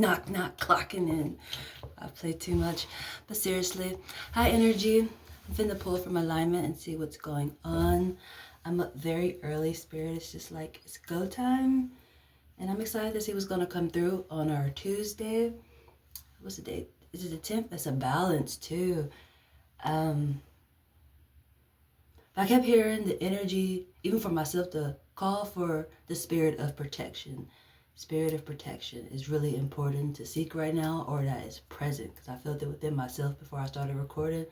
knock, knock, clocking in. I play too much. But seriously, high energy. I'm finna pull from alignment and see what's going on. I'm up very early, Spirit. It's just like, it's go time. And I'm excited to see what's going to come through on our Tuesday. What's the date? Is it the 10th? That's a balance, too. I kept hearing the energy, even for myself, to call for the spirit of protection. Spirit of protection is really important to seek right now, or that is present, because I felt it within myself before I started recording.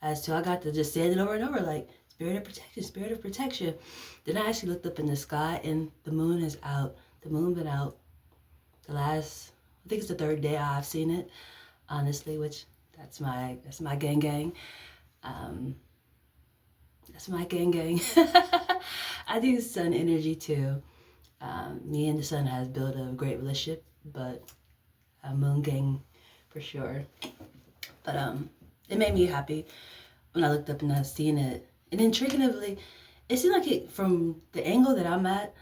As to I got to just say it over and over, like, spirit of protection, spirit of protection. Then I actually looked up in the sky, and the moon is out. The moon been out the last, I think it's the third day I've seen it, honestly, which that's my gang gang. That's my gang gang. I think sun energy too. Me and the sun has built a great relationship, but moon gang for sure. But it made me happy when I looked up and I seen it. And intriguingly, it seemed like it, from the angle that I'm at,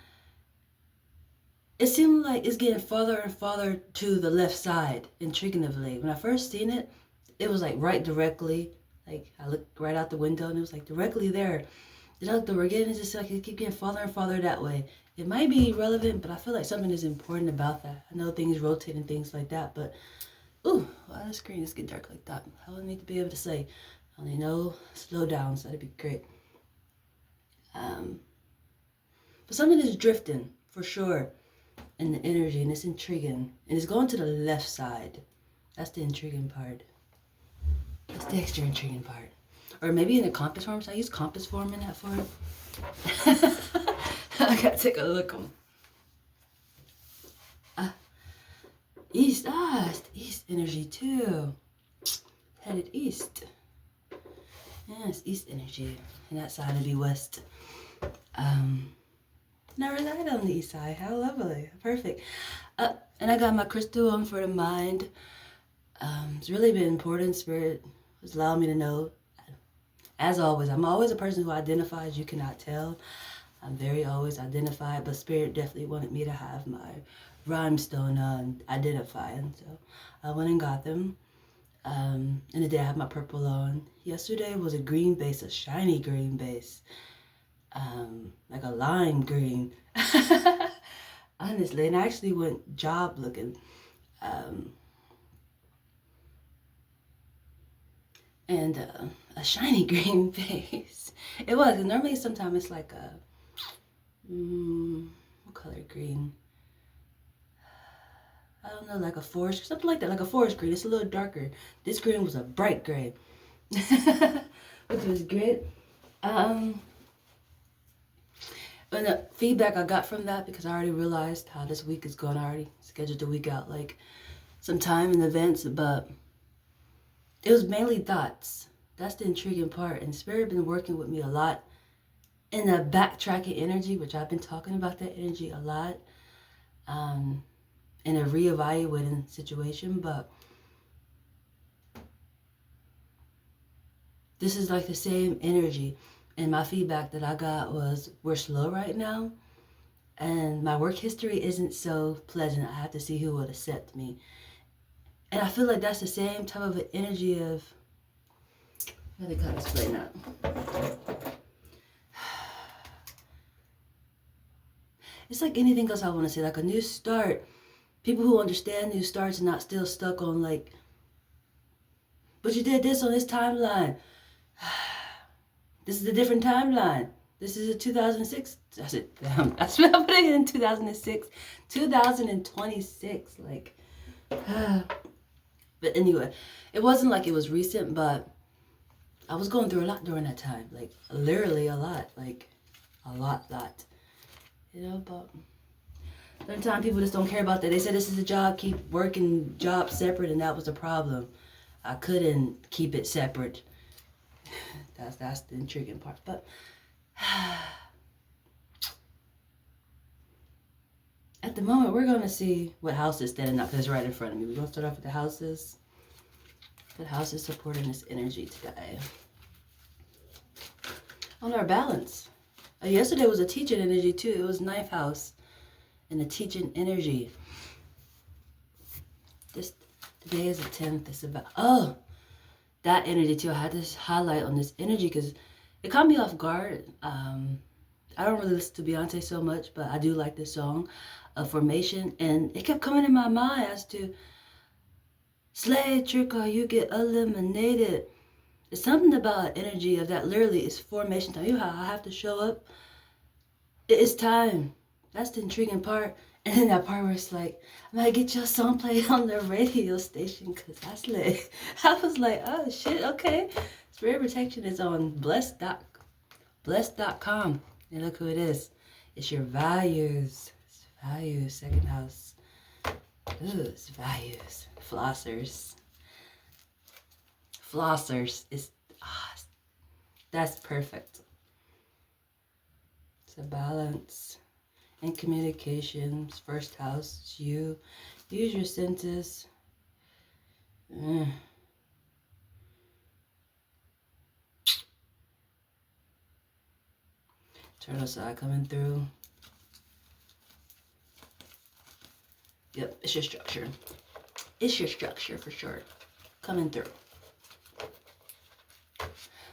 it seemed like it's getting farther and farther to the left side, intriguingly. When I first seen it, it was like right directly. Like, I looked right out the window and it was like directly there. Then I looked over again and it's just like it keep getting farther and farther that way. It might be relevant, but I feel like something is important about that. I know things rotate and things like that, but ooh, why the screen is getting dark like that? I would need to be able to say, I only know slow down, so that'd be great. But something is drifting for sure in the energy, and it's intriguing. And it's going to the left side. That's the intriguing part. That's the extra intriguing part. Or maybe in the compass form. Should I use compass form in that form? I gotta take a look. East. It's the east energy too. Headed east. Yeah, it's east energy. And that side would be west. Never reside on the east side. How lovely. Perfect. And I got my crystal on for the mind. It's really been important. Spirit has allowed me to know. As always, I'm always a person who identifies. You cannot tell. I'm very always identified, but Spirit definitely wanted me to have my rhinestone on identifying. So I went and got them. And today I have my purple on. Yesterday was a green base, a shiny green base. Like a lime green. Honestly, and I actually went job looking. And a shiny green base. It was. And normally sometimes it's like a, what color green? I don't know, like a forest, something like that, like a forest green. It's a little darker. This green was a bright gray, which was great. And the feedback I got from that, because I already realized how this week is going, I already scheduled the week out like some time in advance, but it was mainly thoughts. That's the intriguing part. And Spirit been working with me a lot in the backtracking energy, which I've been talking about that energy a lot. In a reevaluating situation, but this is like the same energy. And my feedback that I got was, we're slow right now, and my work history isn't so pleasant. I have to see who will accept me. And I feel like that's the same type of an energy of, how do I explain that? It's like anything else I want to say, like a new start. People who understand new starts and not still stuck on like, but you did this on this timeline. This is a different timeline. This is a 2006. I said, damn, I spelled putting it in 2006. 2026. Like, but anyway, it wasn't like it was recent, but I was going through a lot during that time. Like, literally a lot. Like, a lot. You know, but sometimes people just don't care about that. They said this is a job, keep working jobs separate, and that was the problem. I couldn't keep it separate. That's the intriguing part. But at the moment, we're going to see what house is standing up. That's right in front of me. We're going to start off with the houses. What house is supporting this energy today? On our balance. Yesterday was a teaching energy too. It was ninth house and the teaching energy. This today is the 10th. It's about that energy too. I had this highlight on this energy because it caught me off guard. I don't really listen to Beyonce so much, but I do like this song, Formation, and it kept coming in my mind as to slay trick or you get eliminated. It's something about energy of that. Literally, it's formation time. You know how I have to show up. It's time. That's the intriguing part. And then that part where it's like, I might get your song played on the radio station because that's lit. I was like, oh shit, okay. Spirit protection is on blessed.com. And look who it is. It's your values. It's values, second house. Ooh, it's values. Flossers. Flossers is, that's perfect. It's a balance. In communications, first house, it's you. Use your senses. Turtle side coming through. Yep, it's your structure. It's your structure for sure. Coming through.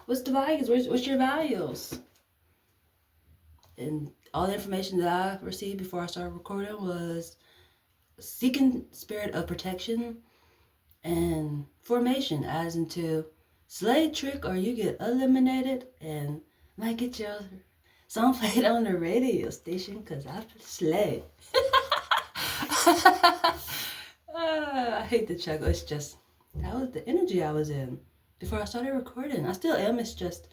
What's the values? What's your values? And all the information that I received before I started recording was seeking spirit of protection and formation, as into slay trick or you get eliminated, and might get your song played on the radio station because I slay. I hate the chuckle. It's just, that was the energy I was in before I started recording. I still am. It's just,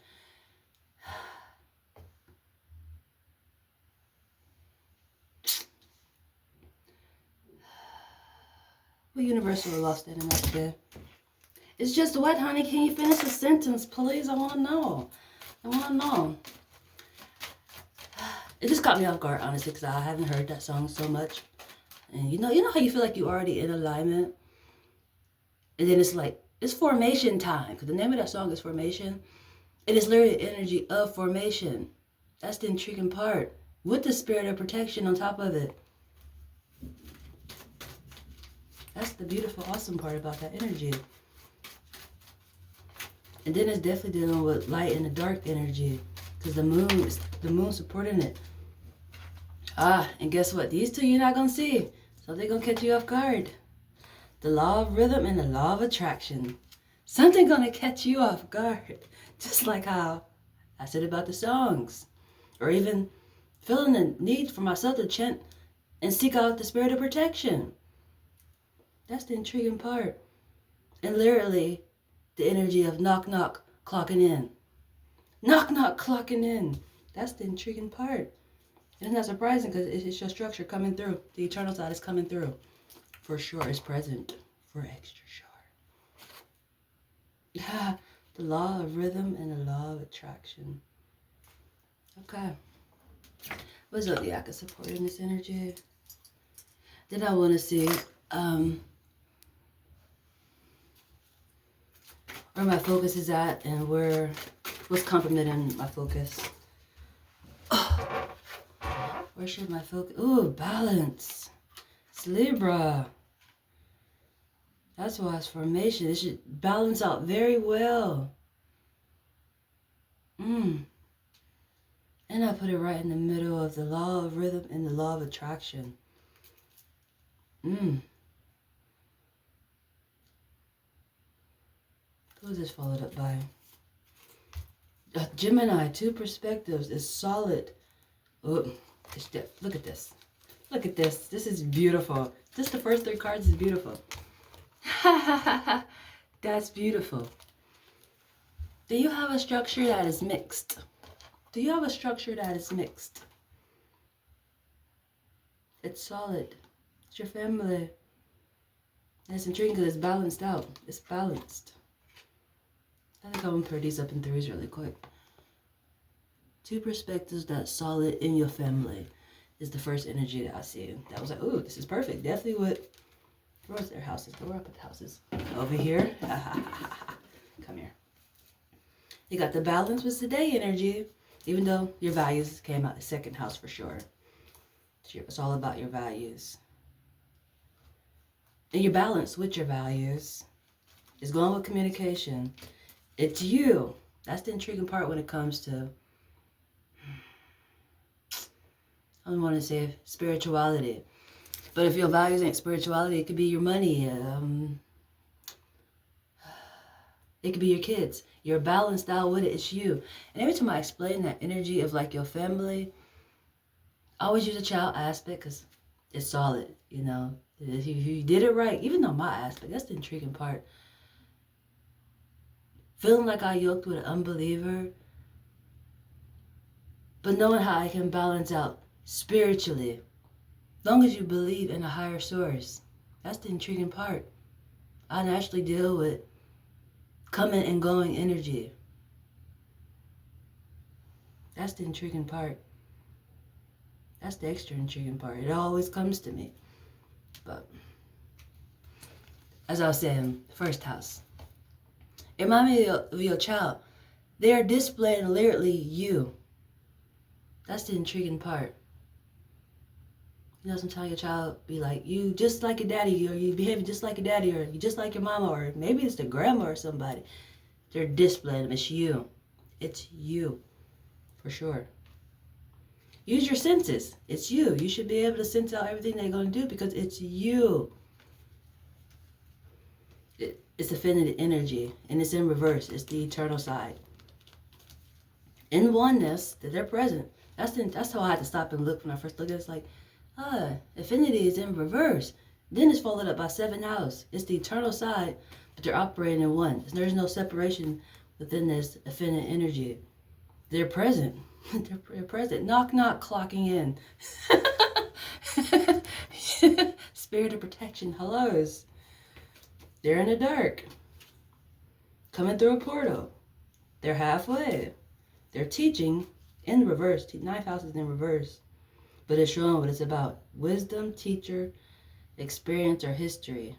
well, universal lost it, and that's good. It's just what, honey? Can you finish the sentence, please? I want to know. I want to know. It just caught me off guard, honestly, because I haven't heard that song so much. And you know how you feel like you're already in alignment, and then it's like, it's formation time, because the name of that song is Formation. It is literally the energy of formation. That's the intriguing part, with the spirit of protection on top of it. That's the beautiful, awesome part about that energy. And then it's definitely dealing with light and the dark energy, because the moon supporting it. And guess what? These two you're not going to see, so they're going to catch you off guard. The law of rhythm and the law of attraction. Something going to catch you off guard. Just like how I said about the songs. Or even feeling the need for myself to chant and seek out the spirit of protection. That's the intriguing part. And literally, the energy of knock knock clocking in. Knock knock clocking in. That's the intriguing part. And it's not surprising because it's your structure coming through. The eternal side is coming through. For sure, it's present. For extra sure. The law of rhythm and the law of attraction. Okay. What zodiac is supporting this energy? Then I want to see where my focus is at and what's complementing my focus. Where should my focus? Ooh, balance. It's Libra. That's why it's formation. It should balance out very well. And I put it right in the middle of the law of rhythm and the law of attraction. Who is this followed up by? Gemini, two perspectives is solid. Oh, look at this. Look at this. This is beautiful. Just the first three cards is beautiful. That's beautiful. Do you have a structure that is mixed? Do you have a structure that is mixed? It's solid. It's your family. And it's intriguing because it's balanced out. It's balanced. I think I'm going to pair these up in threes really quick. Two perspectives that's solid in your family is the first energy that I see. That was like, ooh, this is perfect. Definitely what. Where's their houses? Where I put the houses? Over here. Come here. You got the balance with today energy, even though your values came out the second house for sure. It's all about your values. And you're balanced with your values. It's going with communication. It's you. That's the intriguing part when it comes to, I don't want to say spirituality. But if your values ain't spirituality, it could be your money. It could be your kids. You're balanced out with it. It's you. And every time I explain that energy of like your family, I always use a child aspect because it's solid, you know. If you did it right, even though my aspect, that's the intriguing part. Feeling like I yoked with an unbeliever, but knowing how I can balance out spiritually, long as you believe in a higher source. That's the intriguing part. I naturally deal with coming and going energy. That's the intriguing part. That's the extra intriguing part. It always comes to me. But as I was saying, first house. It reminds me of your child. They are displaying literally you. That's the intriguing part. You know, sometimes your child be like, you just like your daddy, or you behave just like your daddy, or you just like your mama, or maybe it's the grandma or somebody. They're displaying them. It's you. It's you. For sure. Use your senses. It's you. You should be able to sense out everything they're going to do because it's you. It's affinity energy, and it's in reverse. It's the eternal side. In oneness, that they're present. That's how I had to stop and look when I first looked at it. It's like, affinity is in reverse. Then it's followed up by 7 house. It's the eternal side, but they're operating in one. There's no separation within this affinity energy. They're present. They're present. Knock, knock, clocking in. Spirit of protection. Hellos. They're in the dark. Coming through a portal. They're halfway. They're teaching in reverse. 9th house is in reverse. But it's showing what it's about. Wisdom, teacher, experience, or history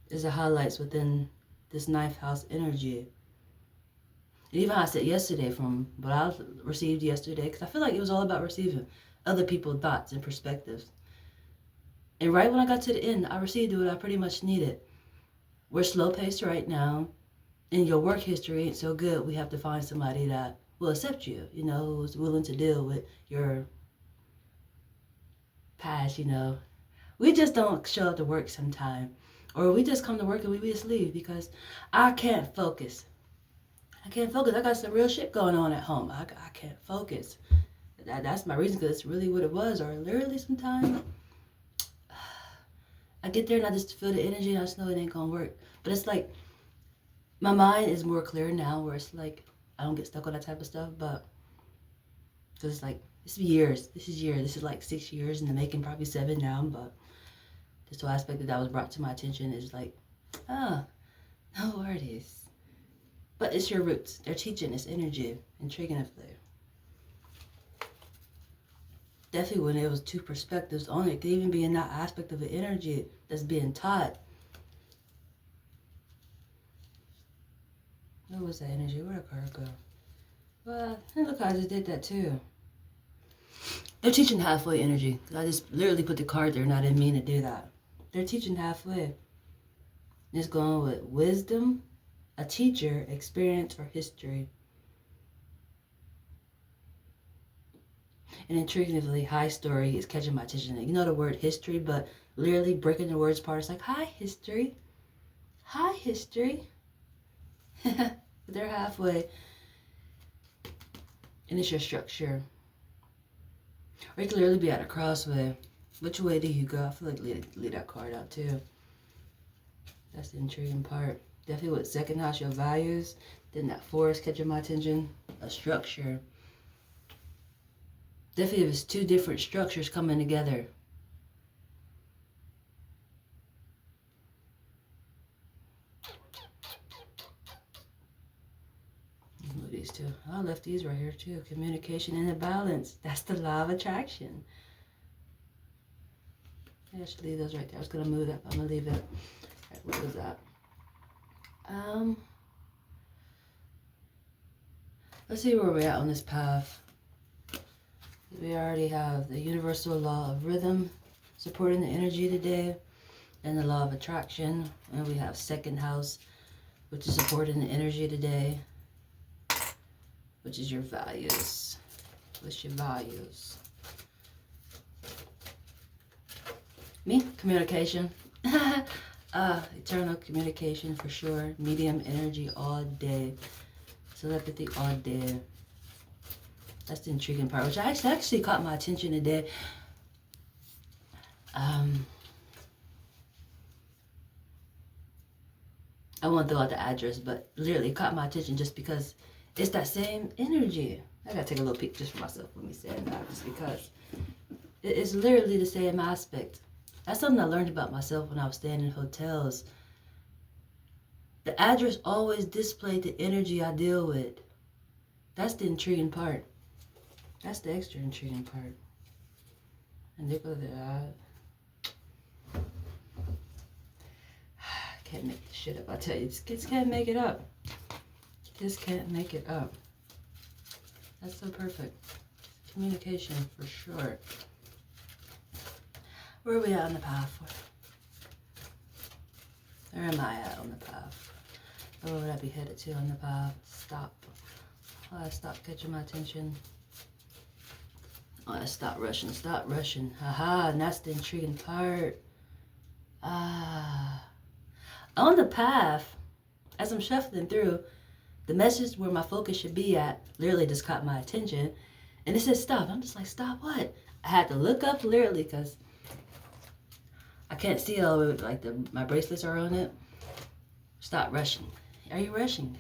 is the highlights within this 9th house energy. And even how I said yesterday, from what I received yesterday, because I feel like it was all about receiving other people's thoughts and perspectives. And right when I got to the end, I received what I pretty much needed. We're slow-paced right now, and your work history ain't so good. We have to find somebody that will accept you, you know, who's willing to deal with your past, you know. We just don't show up to work sometime. Or we just come to work and we just leave because I can't focus. I can't focus. I got some real shit going on at home. I can't focus. That's my reason, because it's really what it was. Or literally sometimes I get there and I just feel the energy and I just know it ain't gonna work. But it's like my mind is more clear now, where it's like I don't get stuck on that type of stuff. But because it's like this is years. This is like 6 years in the making, probably 7 now. But this whole aspect that was brought to my attention is like, no worries. But it's your roots. They're teaching this energy, intriguingly. Definitely when it was 2 perspectives on it, it could even be in that aspect of the energy that's being taught. What was that energy? Where'd the card go? Well, look, I just did that too. They're teaching halfway energy. I just literally put the card there and I didn't mean to do that. They're teaching halfway. It's going with wisdom, a teacher, experience, or history. And intriguingly, high story is catching my attention. You know the word history, but literally breaking the words apart. It's like, hi, history. Hi, history. They're halfway. And it's your structure. Or you can literally be at a crossway. Which way do you go? I feel like leave that card out too. That's the intriguing part. Definitely with 2nd house, your values. Then that 4 is catching my attention. A structure. Definitely if it's 2 different structures coming together. Move these 2. I left these right here too. Communication and a balance. That's the law of attraction. I should leave those right there. I was going to move that, but I'm going to leave it. All right, what was that? Let's see where we're at on this path. We already have the universal law of rhythm supporting the energy today. and the law of attraction. And we have second house, which is supporting the energy today, which is your values. What's your values? Me? Communication. Eternal communication for sure. Medium energy all day. Telepathy all day. That's the intriguing part, which actually caught my attention today. I won't throw out the address, but literally caught my attention just because it's that same energy. I gotta take a little peek just for myself when we saying that, just because it's literally the same aspect. That's something I learned about myself when I was staying in hotels. The address always displayed the energy I deal with. That's the intriguing part. That's the extra intriguing part. And they go there. Can't make this shit up. I tell you, kids can't make it up. Just can't make it up. That's so perfect. Communication for sure. Where are we at on the path? Where am I at on the path? Where would I be headed to on the path? Stop. Stop catching my attention. Stop rushing. Stop rushing. Haha, and that's the intriguing part. On the path, as I'm shuffling through, the message where my focus should be at literally just caught my attention. And it says stop. I'm just like, stop what? I had to look up literally because I can't see all of it, like my bracelets are on it. Stop rushing. Are you rushing?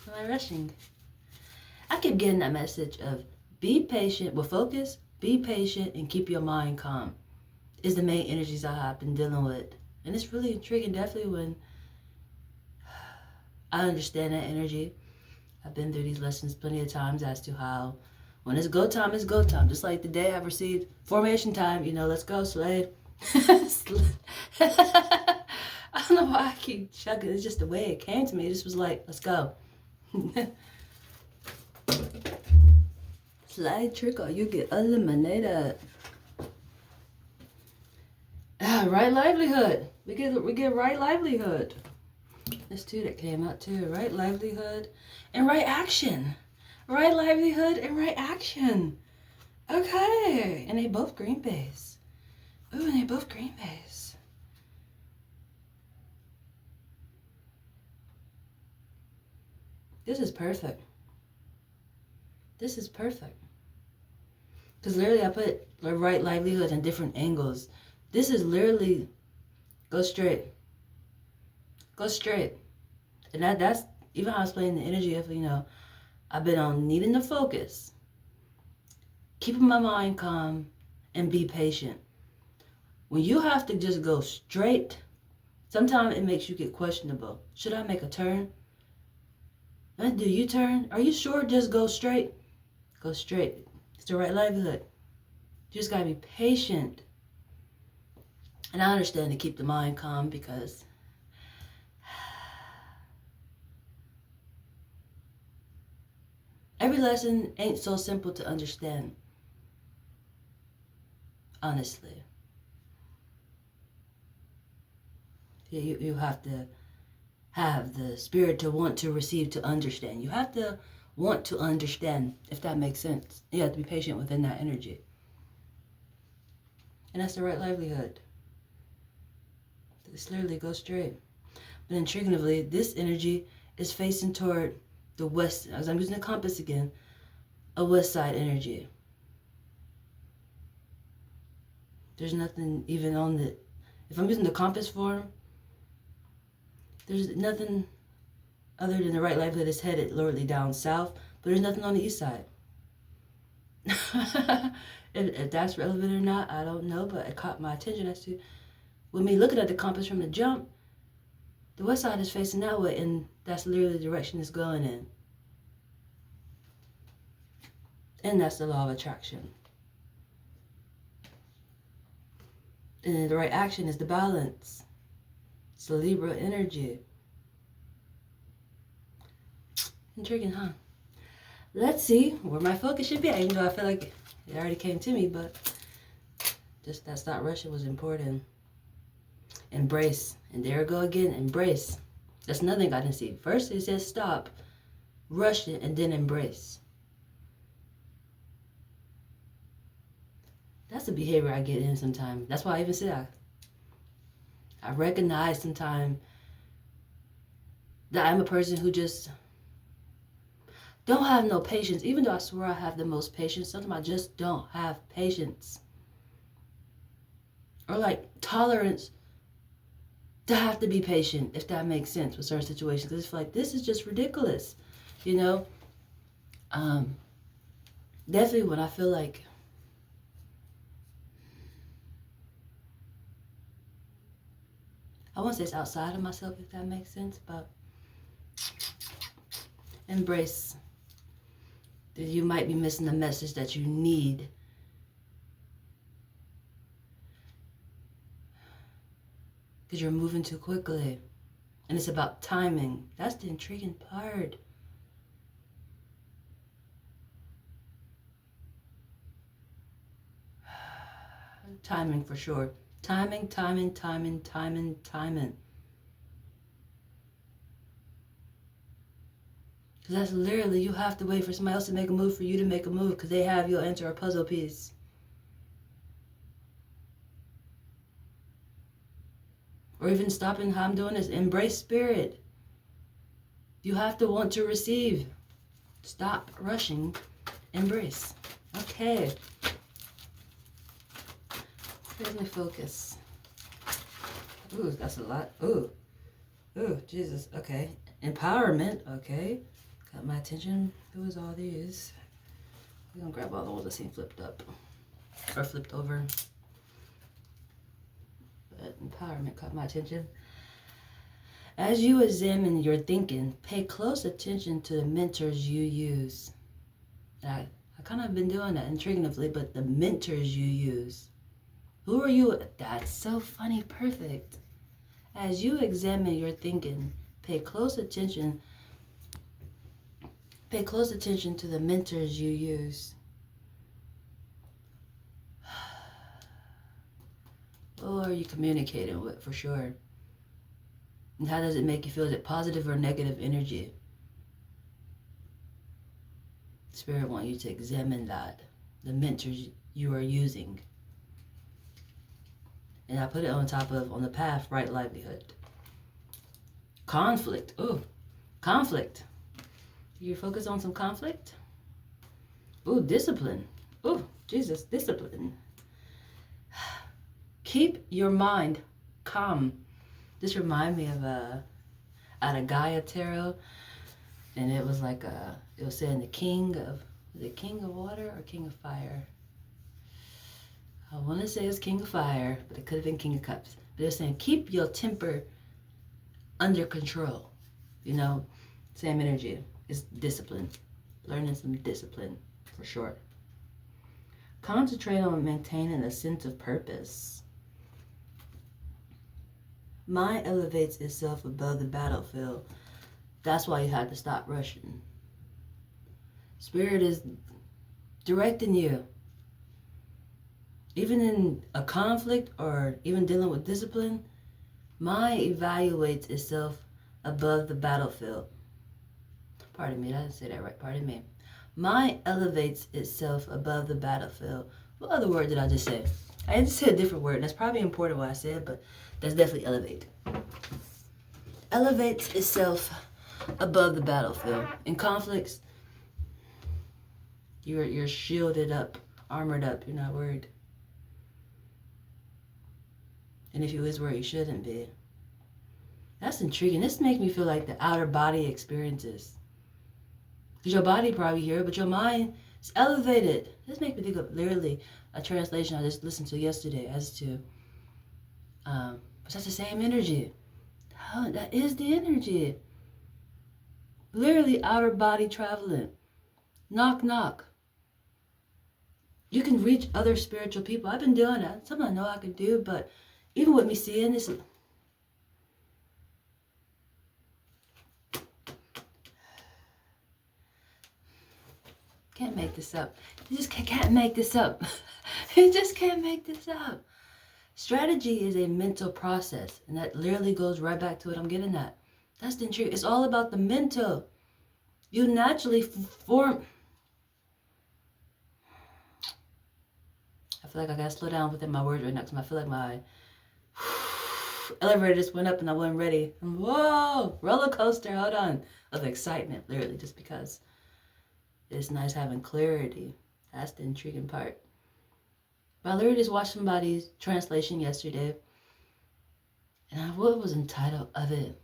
Am I rushing? I keep getting that message of be patient with focus, be patient, and keep your mind calm is the main energies I have been dealing with. And it's really intriguing, definitely, when I understand that energy. I've been through these lessons plenty of times as to how when it's go time, it's go time. Just like the day I've received formation time, let's go, Slade. I don't know why I keep chugging. It's just the way it came to me. It just was like, let's go. Slide trick or you get eliminated. Right livelihood. We get right livelihood. There's two that came out too. Right livelihood and right action. Right livelihood and right action. Okay. And they both green base. Ooh, and they both green base. This is perfect. This is perfect. Because literally I put the right livelihood in different angles. This is literally go straight. Go straight. And that's even how I was playing the energy of, I've been on needing to focus, keeping my mind calm, and be patient. When you have to just go straight, sometimes it makes you get questionable. Should I make a turn? Do you turn? Are you sure? Just go straight? Go straight. It's the right livelihood. You just gotta be patient. And I understand to keep the mind calm because every lesson ain't so simple to understand. Honestly. You have to have the spirit to want to receive, to understand. You have to want to understand, if that makes sense. You have to be patient within that energy. And that's the right livelihood. It's literally go straight. But intriguingly, this energy is facing toward the west, as I'm using the compass again, a west side energy. There's nothing even on the, if I'm using the compass form, there's nothing other than the right livelihood is headed literally down south, but there's nothing on the east side. if that's relevant or not, I don't know, but it caught my attention as to, with me looking at the compass from the jump, the west side is facing that way, and that's literally the direction it's going in. And that's the law of attraction. And the right action is the balance. It's the Libra energy. Intriguing, huh? Let's see where my focus should be. Even though I feel like it already came to me, but just that stop rushing was important. Embrace. And there we go again. Embrace. That's another thing I didn't see. First it says stop, rush it, and then embrace. That's the behavior I get in sometimes. That's why I even said I recognize sometimes that I'm a person who just don't have no patience. Even though I swear I have the most patience, sometimes I just don't have patience. Or like tolerance to have to be patient, if that makes sense with certain situations. Because it's like, this is just ridiculous, you know? Definitely when I feel like I won't say it's outside of myself, if that makes sense, but embrace that you might be missing the message that you need. Because you're moving too quickly. And it's about timing. That's the intriguing part. Timing for sure. Timing. Because that's literally, you have to wait for somebody else to make a move for you to make a move, because they have your answer or puzzle piece. Or even stopping how I'm doing this. Embrace spirit. You have to want to receive. Stop rushing. Embrace. Okay. Here's my focus. Ooh, that's a lot. Ooh, Jesus. Okay. Empowerment. Okay. Got my attention. It was all these. We're gonna grab all the ones that seem flipped up or flipped over. But empowerment caught my attention. As you examine your thinking, pay close attention to the mentors you use. I kind of been doing that intriguingly, but the mentors you use. Who are you? That's so funny. Perfect. As you examine your thinking, pay close attention to the mentors you use. Who are you communicating with, for sure? And how does it make you feel? Is it positive or negative energy? Spirit wants you to examine that, the mentors you are using. And I put it on top of, on the path, right livelihood. Conflict. Oh, conflict. You focus on some conflict? Oh, discipline. Oh, Jesus, discipline. Keep your mind calm. This reminds me of out of Gaia Tarot, and it was like it was saying the king of water or king of fire? I want to say it was king of fire, but it could have been king of cups. But they're saying keep your temper under control. You know, same energy. It's discipline. Learning some discipline, for sure. Concentrate on maintaining a sense of purpose. Mind elevates itself above the battlefield. That's why you have to stop rushing. Spirit is directing you. Even in a conflict or even dealing with discipline, mind evaluates itself above the battlefield. Pardon me, I didn't say that right. Pardon me. Mind elevates itself above the battlefield. What other word did I just say? I just said a different word. That's probably important what I said, but that's definitely elevate. Elevates itself above the battlefield. In conflicts, you're shielded up, armored up. You're not worried. And if you is where you shouldn't be. That's intriguing. This makes me feel like the outer body experiences. Because your body probably here, but your mind is elevated. This makes me think of literally a translation I just listened to yesterday as to, but that's the same energy. Oh, that is the energy. Literally outer body traveling. Knock, knock. You can reach other spiritual people. I've been doing that. Something I know I can do, but even with me seeing this, can't make this up. You just can't make this up. You just can't make this up. Strategy is a mental process, and that literally goes right back to what I'm getting at. That's the intrigue. It's all about the mental. You naturally form. I feel like I gotta slow down within my words right now because I feel like my elevator just went up and I wasn't ready. Whoa, roller coaster, hold on. Of excitement, literally, just because it's nice having clarity. That's the intriguing part. But I literally just watched somebody's translation yesterday, and what was the title of it?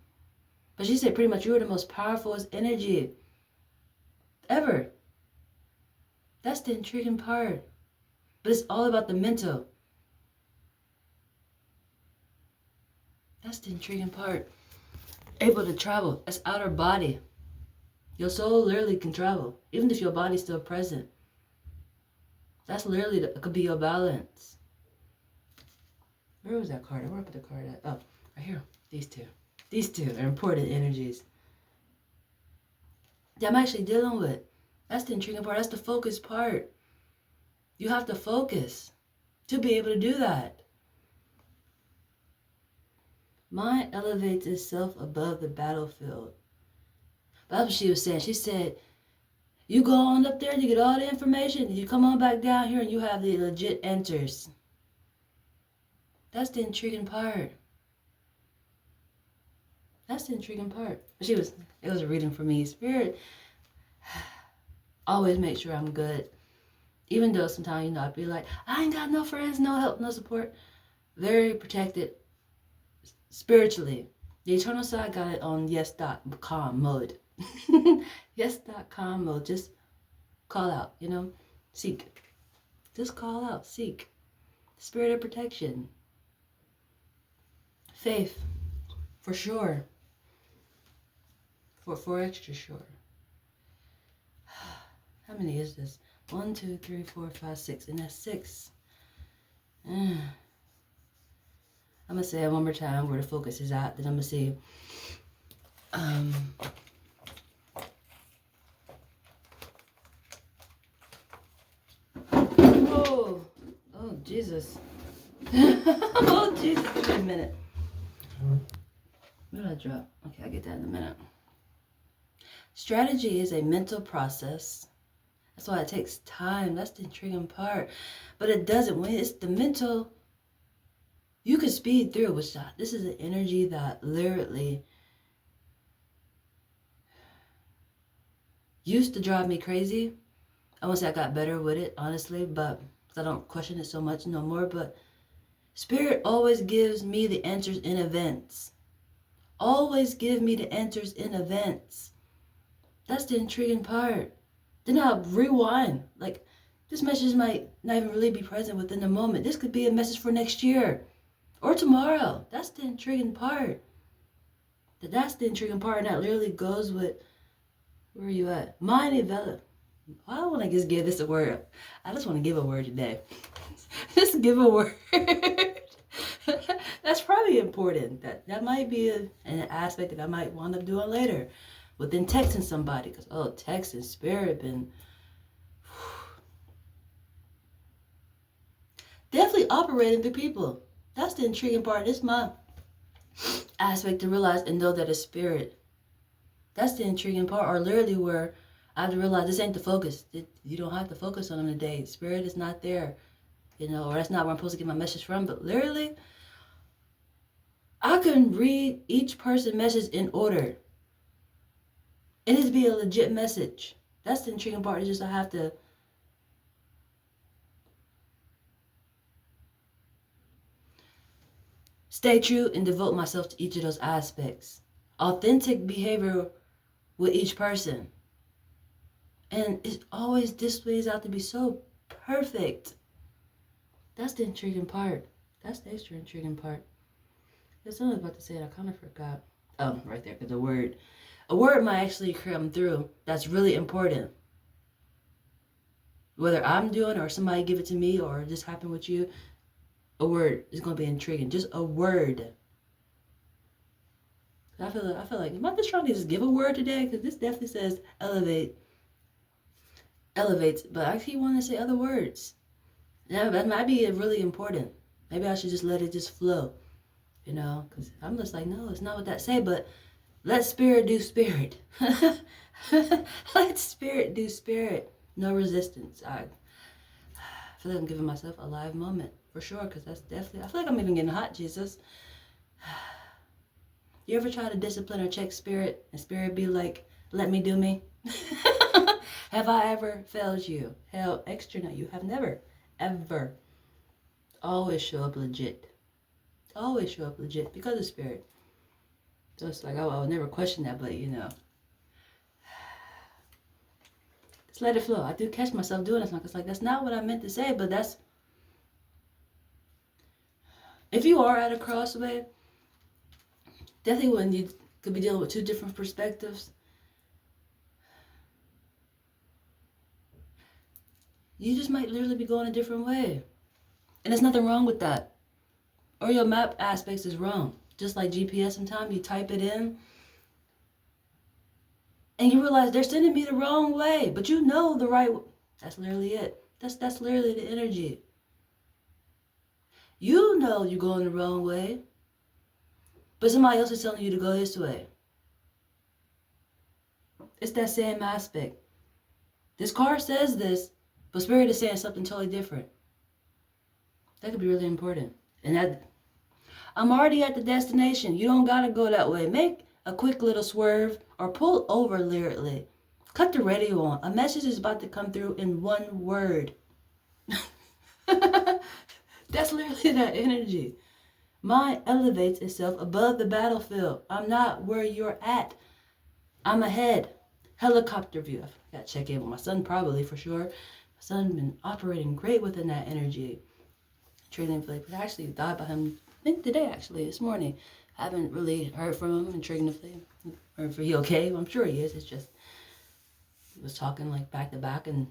But she said pretty much, you are the most powerful energy ever. That's the intriguing part. But it's all about the mental. That's the intriguing part. Able to travel. That's outer body. Your soul literally can travel, even if your body's still present. That's literally, it could be your balance. Where was that card? Where put the card at? Oh, right here. These two. These two are important energies that I'm actually dealing with. That's the intriguing part. That's the focus part. You have to focus to be able to do that. Mind elevates itself above the battlefield. That's what she was saying. She said, you go on up there, you get all the information, and you come on back down here and you have the legit answers. That's the intriguing part. That's the intriguing part. It was a reading for me. Spirit, always make sure I'm good. Even though sometimes, I'd be like, I ain't got no friends, no help, no support. Very protected spiritually. The eternal side got it on yes.com mode. Yes.com mode. Just call out, seek. Just call out, seek. Spirit of protection. Faith, for sure. For extra sure. How many is this? 1, 2, 3, 4, 5, 6. And that's 6. I'm going to say it one more time where the focus is at. Then I'm going to see. Oh, Jesus. Oh, Jesus. Give me a minute. What did I drop? Okay, I'll get that in a minute. Strategy is a mental process. That's why it takes time. That's the intriguing part. But it doesn't. When it's the mental, you can speed through. Which this is an energy that literally used to drive me crazy. I won't say I got better with it, honestly, but I don't question it so much no more. But Spirit always gives me the answers in events. Always give me the answers in events. That's the intriguing part. Then I'll rewind. Like, this message might not even really be present within the moment. This could be a message for next year or tomorrow. That's the intriguing part. That's the intriguing part. And that literally goes with, where are you at? Mind develop. I don't want to just give this a word. I just want to give a word today. Just give a word. That's probably important. That might be an aspect that I might wind up doing later. Within texting somebody, because texting, Spirit been definitely operating through people. That's the intriguing part. This is my aspect to realize and know that it's Spirit. That's the intriguing part, or literally where I have to realize this ain't the focus. You don't have to focus on them today. Spirit is not there, or that's not where I'm supposed to get my message from. But literally, I can read each person's message in order. It needs to be a legit message. That's the intriguing part. It's just I have to stay true and devote myself to each of those aspects. Authentic behavior with each person. And it always displays out to be so perfect. That's the intriguing part. That's the extra intriguing part. There's something I was about to say and I kind of forgot. Oh, right there, because a word might actually come through that's really important. Whether I'm doing or somebody give it to me or just happen with you, a word is going to be intriguing. Just a word. I feel like, am I just trying to just give a word today? Because this definitely says elevates, but I keep wanting to say other words. Yeah, that might be really important. Maybe I should just let it just flow, you know, because I'm just like, no, it's not what that say, but let spirit do spirit. Let spirit do spirit. No resistance. I feel like I'm giving myself a live moment for sure, because that's definitely, I feel like I'm even getting hot, Jesus. You ever try to discipline or check spirit and spirit be like, let me do me? Have I ever failed you? Hell, extra no, you have never, ever. Always show up legit. Always show up legit because of spirit. So it's like, I would never question that, but you know. Just let it flow. I do catch myself doing this. It's like, that's not what I meant to say, but that's... If you are at a crossway, definitely when you could be dealing with two different perspectives, you just might literally be going a different way. And there's nothing wrong with that. Or your map aspects is wrong. Just like GPS sometimes, you type it in, and you realize they're sending me the wrong way, but you know the right way. That's literally it. That's literally the energy. You know you're going the wrong way, but somebody else is telling you to go this way. It's that same aspect. This car says this, but spirit is saying something totally different. That could be really important. And that, I'm already at the destination. You don't gotta go that way. Make a quick little swerve or pull over literally. Cut the radio on. A message is about to come through in one word. That's literally that energy. Mind elevates itself above the battlefield. I'm not where you're at. I'm ahead. Helicopter view. I gotta check in with my son probably for sure. My son's been operating great within that energy. Training for I actually thought about him, I think today actually, this morning. I haven't really heard from him intriguingly. Or if he okay, I'm sure he is. It's just, we was talking like back to back and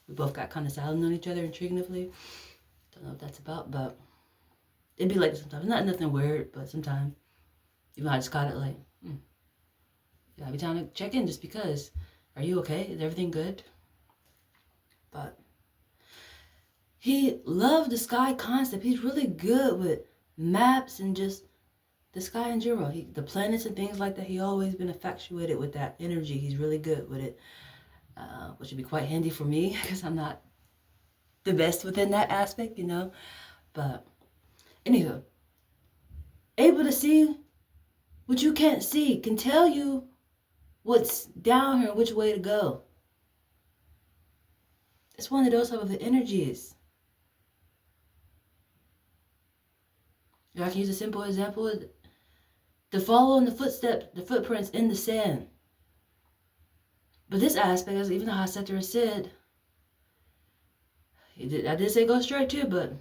we both got kind of silent on each other intriguingly. Don't know what that's about, but it'd be like sometimes. Not nothing weird, but sometimes, even I just caught it like, yeah, every time to check in just because. Are you okay? Is everything good? But he loved the sky concept. He's really good with maps and just the sky in general. The planets and things like that, he always been infatuated with that energy. He's really good with it, which would be quite handy for me because I'm not the best within that aspect, you know. But anywho, able to see what you can't see, can tell you what's down here and which way to go. It's one of those type of energies. If I can use a simple example, to follow in the footsteps, the footprints in the sand. But this aspect, even though Hasetra said, I did say go straight too, but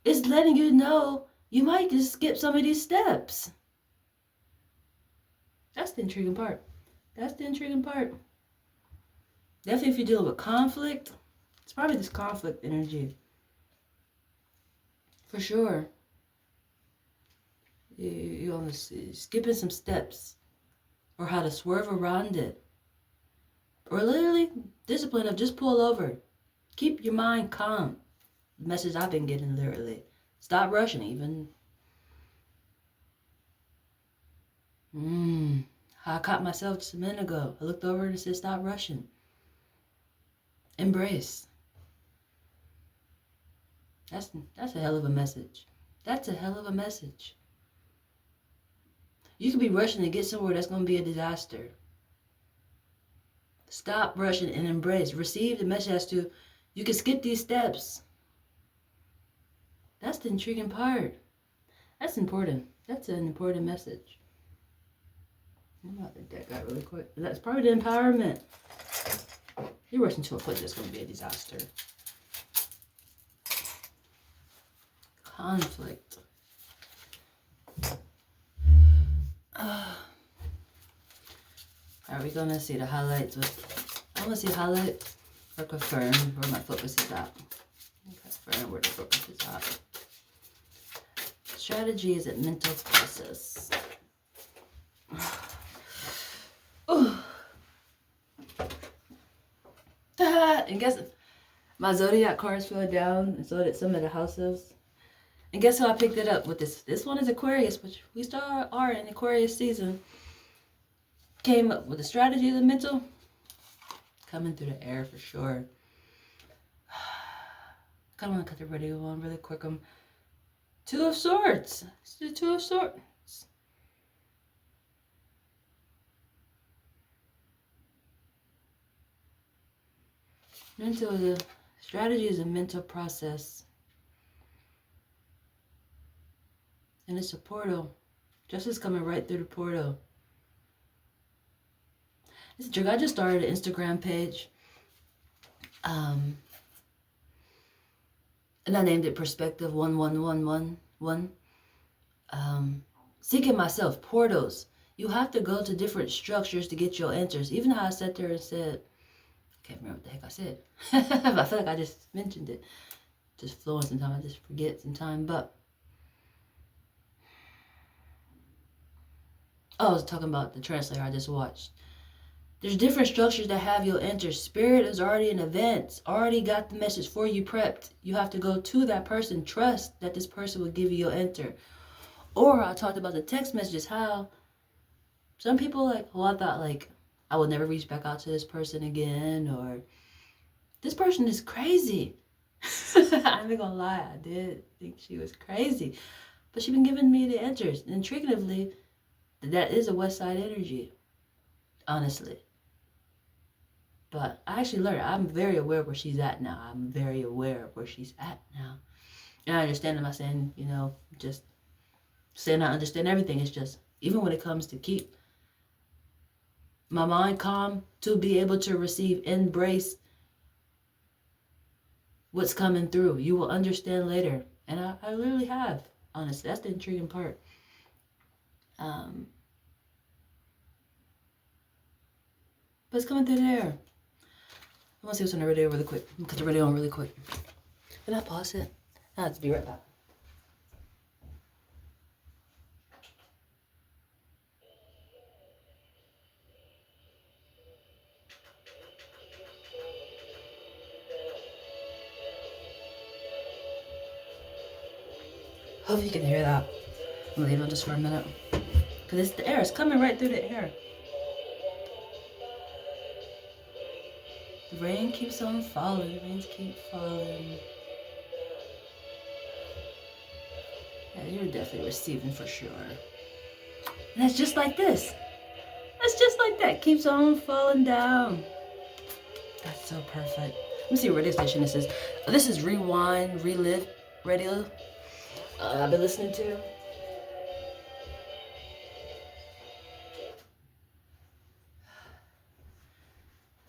it's letting you know you might just skip some of these steps. That's the intriguing part. That's the intriguing part. Definitely if you're dealing with conflict, it's probably this conflict energy. For sure. You're on skipping some steps. Or how to swerve around it. Or literally, discipline of just pull over. Keep your mind calm. The message I've been getting literally. Stop rushing even. I caught myself just a minute ago. I looked over and said, stop rushing. Embrace. That's a hell of a message. That's a hell of a message. You could be rushing to get somewhere that's going to be a disaster. Stop rushing and embrace. Receive the message as to, you can skip these steps. That's the intriguing part. That's important. That's an important message. I'm about to deck that really quick. That's probably the empowerment. You're rushing to a place that's going to be a disaster. Conflict. Are we going to see the highlights? I want to see highlight or confirm where my focus is at. Confirm where the focus is at. Strategy is a mental process. And guess My zodiac cards fell down, and so did some of the houses. And guess who I picked it up with this? This one is Aquarius, which we still are in Aquarius season. Came up with the strategy of the mental. Coming through the air for sure. Kind of want to cut the radio on really quick. Two of Swords. It's the Two of Swords. The strategy is a mental process. And it's a portal. Justice coming right through the portal. Listen, I just started an Instagram page. And I named it Perspective 1111. Seeking myself, portals. You have to go to different structures to get your answers. Even how I sat there and said, I can't remember what the heck I said. But I feel like I just mentioned it. Just flowing sometimes. I just forget sometimes. But I was talking about the translator I just watched. There's different structures that have your answers. Spirit is already in advance, already got the message for you prepped. You have to go to that person, trust that this person will give you your answer. Or I talked about the text messages, how some people I thought I will never reach back out to this person again, or this person is crazy. I'm not gonna lie, I did think she was crazy. But she's been giving me the answers. And intriguingly, that is a West Side energy, honestly. But I actually learned, I'm very aware of where she's at now. I'm very aware of where she's at now. And I understand, I'm not saying, just saying I understand everything. It's just, even when it comes to keep my mind calm, to be able to receive, embrace what's coming through. You will understand later. And I literally have, honestly. That's the intriguing part. But it's coming through there. I want to see what's on the radio really quick. I'm going to cut the radio on really quick. Can I pause it? I'll have to be right back. Hope you can hear that. I'm going to leave it just for a minute. Because it's the air. It's coming right through the air. The rain keeps on falling. The rains keep falling. Yeah, you're definitely receiving for sure. And it's just like this. It's just like that. Keeps on falling down. That's so perfect. Let me see what radio station this is. This is Rewind, Relive Radio. I've been listening to.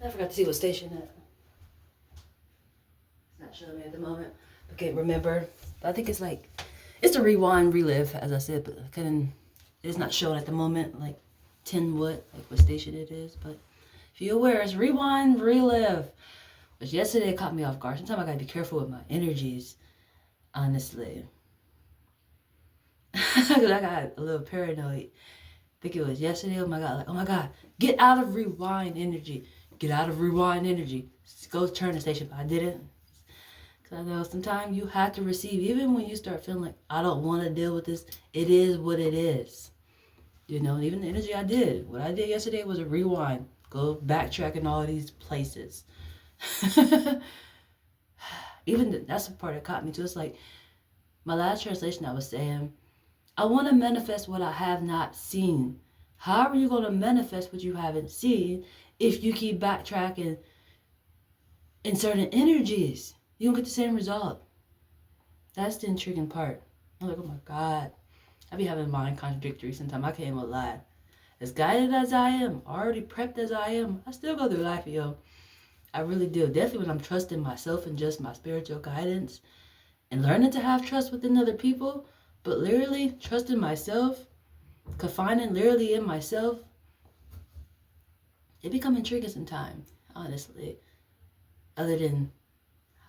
I forgot to see what station it. It's not showing me at the moment. I can't remember. But I think it's it's a Rewind, Relive, as I said, but it's not showing at the moment, 10 what station it is. But if you're aware, it's Rewind, Relive. Which yesterday it caught me off guard. Sometimes I gotta be careful with my energies, honestly. Because I got a little paranoid. I think it was yesterday. Oh my God, get out of Rewind energy. Get out of Rewind energy. Go turn the station. But I didn't. Because I know sometimes you have to receive, even when you start feeling like, I don't want to deal with this. It is what it is. And even the energy I did. What I did yesterday was a rewind. Go backtrack in all these places. That's the part that caught me too. It's like, my last translation I was saying, I want to manifest what I have not seen. How are you going to manifest what you haven't seen if you keep backtracking in certain energies? You don't get the same result. That's the intriguing part. I'm like, oh my God. I be having mind contradictory sometimes. I can't even lie. As guided as I am, already prepped as I am, I still go through life, yo. I really do. Definitely when I'm trusting myself and just my spiritual guidance and learning to have trust within other people, but literally trusting myself, confining literally in myself, it become intriguing sometimes, honestly. Other than,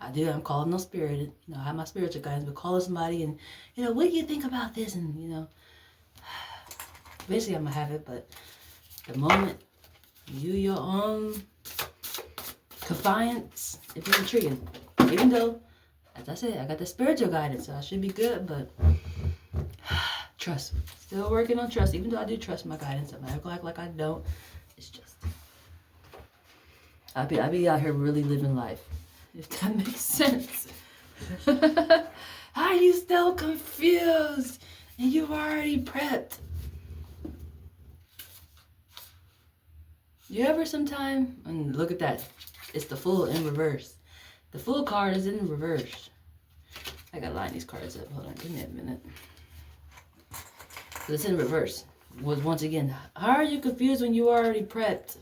I'm calling on spirit, I have my spiritual guidance, but calling somebody and, what do you think about this? And, basically I'm gonna have it, but the moment your own confiance, it be intriguing. Even though, as I said, I got the spiritual guidance, so I should be good, but trust. Still working on trust. Even though I do trust my guidance, I'm not gonna act like I don't. It's just, I be out here really living life, if that makes sense. How are you still confused and you've already prepped? You ever sometime, and look at that, it's the Fool in reverse. The Fool card is in reverse. I gotta line these cards up. Hold on, give me a minute. So it's in reverse. Was once again, how are you confused when you already prepped?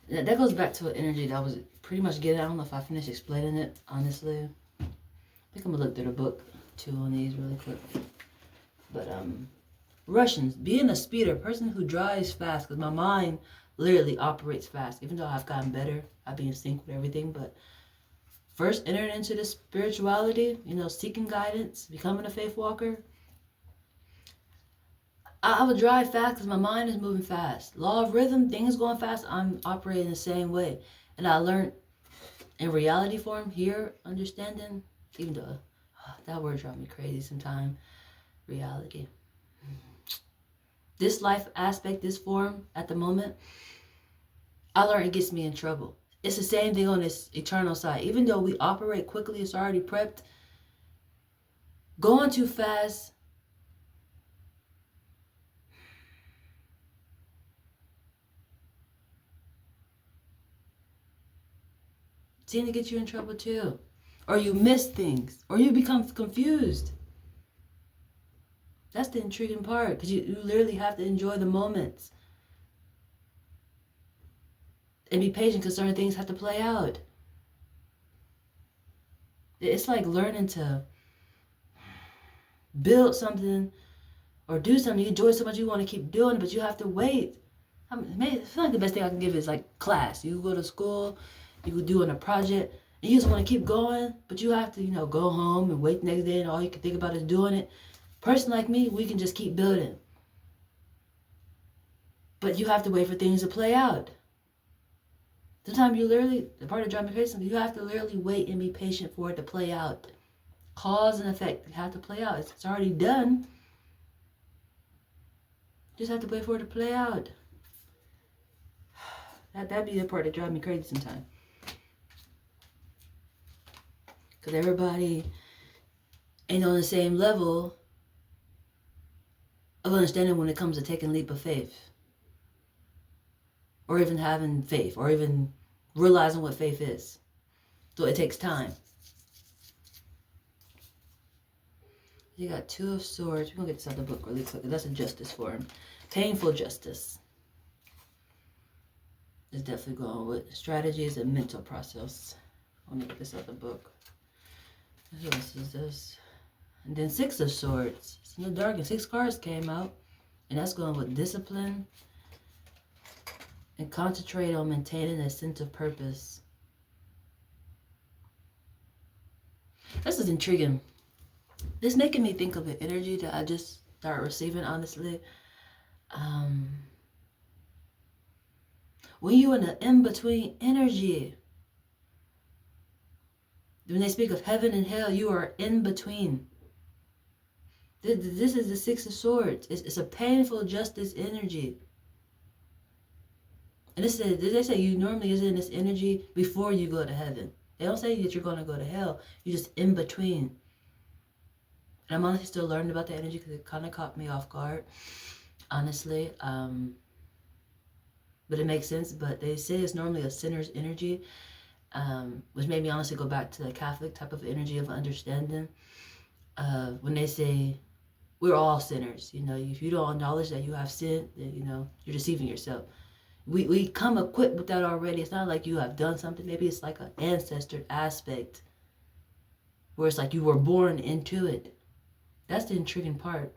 That goes back to an energy that I was pretty much getting. I don't know if I finished explaining it, honestly. I think I'm gonna look through the book too on these really quick. But Russians, being a speeder, person who drives fast, because my mind literally operates fast. Even though I've gotten better, I've been in sync with everything, but first entering into the spirituality, you know, seeking guidance, becoming a faith walker, I would drive fast because my mind is moving fast. Law of rhythm, things going fast, I'm operating the same way. And I learned in reality form here, understanding, even though that word drives me crazy sometimes, reality. This life aspect, this form at the moment, I learned it gets me in trouble. It's the same thing on this eternal side. Even though we operate quickly, it's already prepped, going too fast, seem to get you in trouble too. Or you miss things, or you become confused. That's the intriguing part, because you literally have to enjoy the moments. And be patient, because certain things have to play out. It's like learning to build something or do something. You enjoy so much, you want to keep doing it, but you have to wait. I feel like the best thing I can give is like class. You go to school, you go doing a project, and you just want to keep going, but you have to, you know, go home and wait the next day, and all you can think about is doing it. Person like me, we can just keep building. But you have to wait for things to play out. Sometimes you literally, the part of drama crazy, you have to literally wait and be patient for it to play out. Cause and effect, you have to play out. It's already done. Just have to wait for it to play out. That'd be the part that drives me crazy sometimes. Because everybody ain't on the same level of understanding when it comes to taking a leap of faith. Or even having faith. Or even realizing what faith is. So it takes time. You got Two of Swords. We're going to get this out of the book really quick. That's a justice for him. Painful justice. It's definitely going with strategies and mental process. I'm going to get this out of the book. What else is this? And then Six of Swords. It's in the dark and 6 cards came out. And that's going with discipline. And concentrate on maintaining a sense of purpose. This is intriguing. This is making me think of the energy that I just started receiving, honestly. When you're in the in-between energy, when they speak of heaven and hell, you are in between. This is the Six of Swords. It's a painful justice energy. And they say you normally is in this energy before you go to heaven. They don't say that you're going to go to hell. You're just in between. And I'm honestly still learning about the energy because it kind of caught me off guard, honestly. But it makes sense. But they say it's normally a sinner's energy, which made me honestly go back to the Catholic type of energy of understanding. When they say we're all sinners, you know, if you don't acknowledge that you have sinned, then, you know, you're deceiving yourself. We come equipped with that already. It's not like you have done something. Maybe it's like an ancestor aspect where it's like you were born into it. That's the intriguing part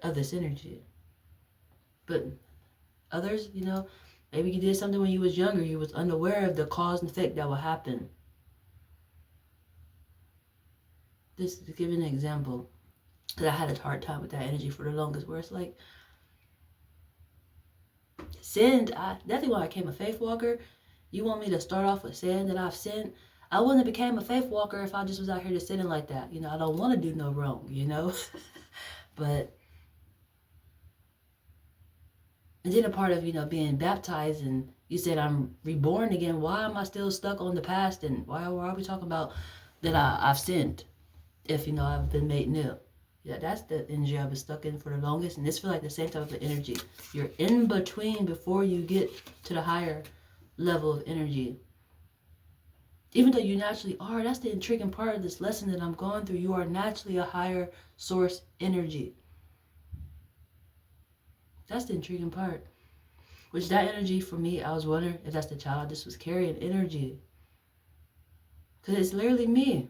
of this energy. But others, you know, maybe you did something when you was younger. You was unaware of the cause and effect that will happen. Just to give you an example, because I had a hard time with that energy for the longest, where it's like, sinned. That's why I became a faith walker. You want me to start off with saying that I've sinned? I wouldn't have became a faith walker if I just was out here just sitting like that. I don't want to do no wrong, But, and then a part of, being baptized, and you said I'm reborn again. Why am I still stuck on the past? And why are we talking about that I've sinned if, I've been made new? Yeah, that's the energy I've been stuck in for the longest. And this feels like the same type of energy. You're in between before you get to the higher level of energy. Even though you naturally are, that's the intriguing part of this lesson that I'm going through. You are naturally a higher source energy. That's the intriguing part. Which that energy for me, I was wondering if that's the child I just was carrying energy. Because it's literally me.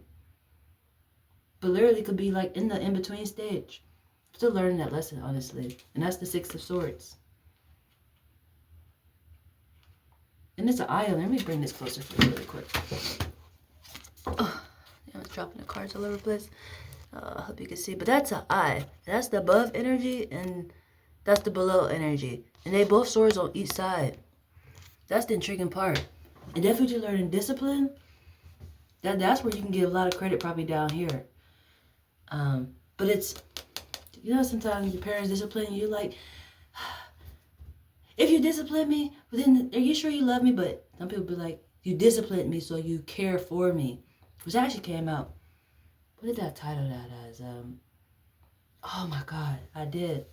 But literally could be like in the in-between stage. Still learning that lesson, honestly. And that's the Six of Swords. And it's an eye. Let me bring this closer for you really quick. Oh, I was dropping the cards all over the place. I hope you can see. But that's an eye. That's the above energy and that's the below energy. And they both swords on each side. That's the intriguing part. And definitely you're learning discipline. That's where you can give a lot of credit probably down here. But it's, sometimes your parents discipline you, like, if you discipline me, then are you sure you love me? But some people be like, you disciplined me so you care for me. Which actually came out, what did I title that as? Oh my God, I did.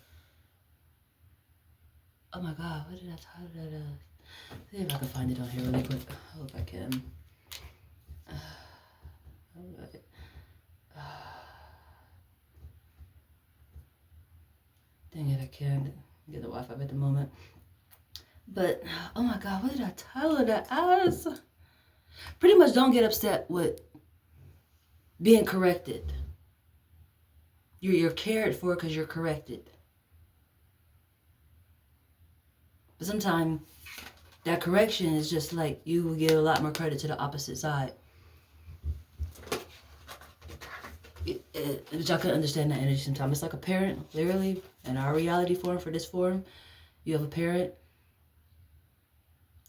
Oh my God, what did I title that as? See if I can find it on here really quick. I hope I can. Dang it, I can't get the Wi-Fi at the moment. But, oh my God, what did I title that as? Pretty much don't get upset with being corrected. You're cared for because you're corrected. But sometimes that correction is just like you will give a lot more credit to the opposite side. Which I could understand that energy sometimes. It's like a parent, literally, in our reality form, for this form, you have a parent.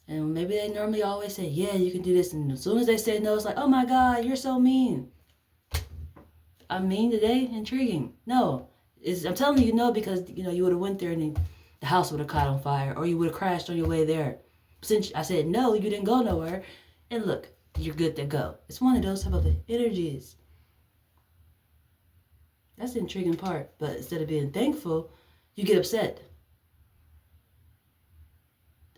And maybe they normally always say, yeah, you can do this. And as soon as they say no, it's like, oh my God, you're so mean. I'm mean today? Intriguing. No. I'm telling you no because, you would have went there and the house would have caught on fire or you would have crashed on your way there. Since I said no, you didn't go nowhere. And look, you're good to go. It's one of those type of energies. That's the intriguing part. But instead of being thankful, you get upset.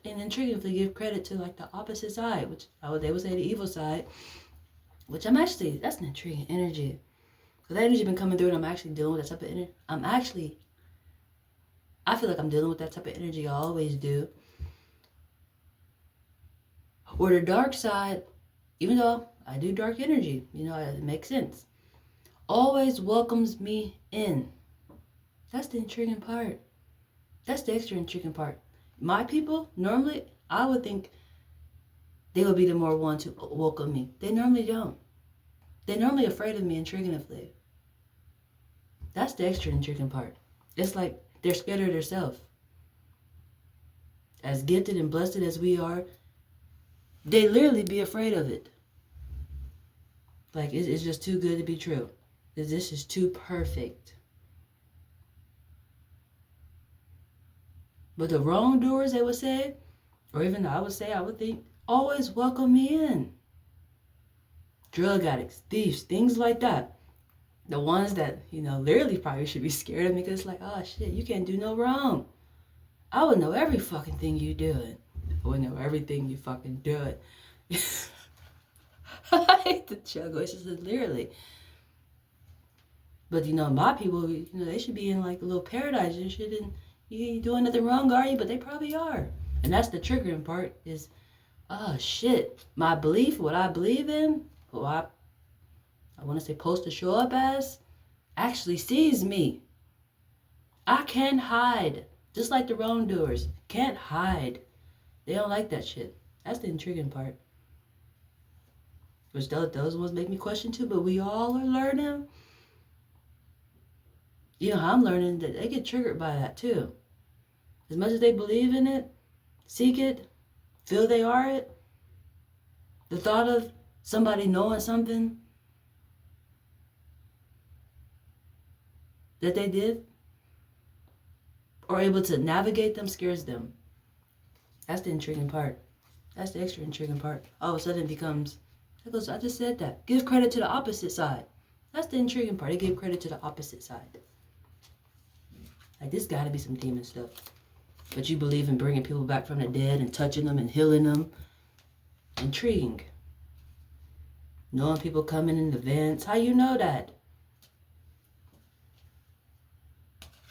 And intriguing if they give credit to like the opposite side, which they would say the evil side, which that's an intriguing energy. Because that energy been coming through and I'm actually dealing with that type of energy. I feel like I'm dealing with that type of energy. I always do. Or the dark side, even though I do dark energy, it makes sense, always welcomes me in. That's the intriguing part. That's the extra intriguing part. My people, normally, I would think they would be the more one to welcome me. They normally don't. They're normally afraid of me intriguingly. That's the extra intriguing part. It's like they're scared of themselves. As gifted and blessed as we are, they literally be afraid of it. Like, it's just too good to be true. This is too perfect. But the wrongdoers, they would say, or even I would think, always welcome me in. Drug addicts, thieves, things like that. The ones that, literally probably should be scared of me because it's like, oh shit, you can't do no wrong. I would know every fucking thing you doing. I would know everything you fucking doing. I hate the juggle. It's just literally. But my people, they should be in like a little paradise. You ain't doing nothing wrong, are you? But they probably are. And that's the triggering part is, oh shit, my belief, what I believe in, who I want to say supposed to show up as, actually sees me. I can't hide. Just like the wrongdoers. Can't hide. They don't like that shit. That's the intriguing part. Which those ones make me question too, but we all are learning. I'm learning that they get triggered by that too. As much as they believe in it, seek it, feel they are it, The thought of somebody knowing something that they did or able to navigate them scares them. That's the intriguing part. That's the extra intriguing part. All of a sudden it becomes, I just said that. Give credit to the opposite side. That's the intriguing part. They give credit to the opposite side. Like, this gotta be some demon stuff. But you believe in bringing people back from the dead and touching them and healing them. Intriguing. Knowing people coming in events. How you know that?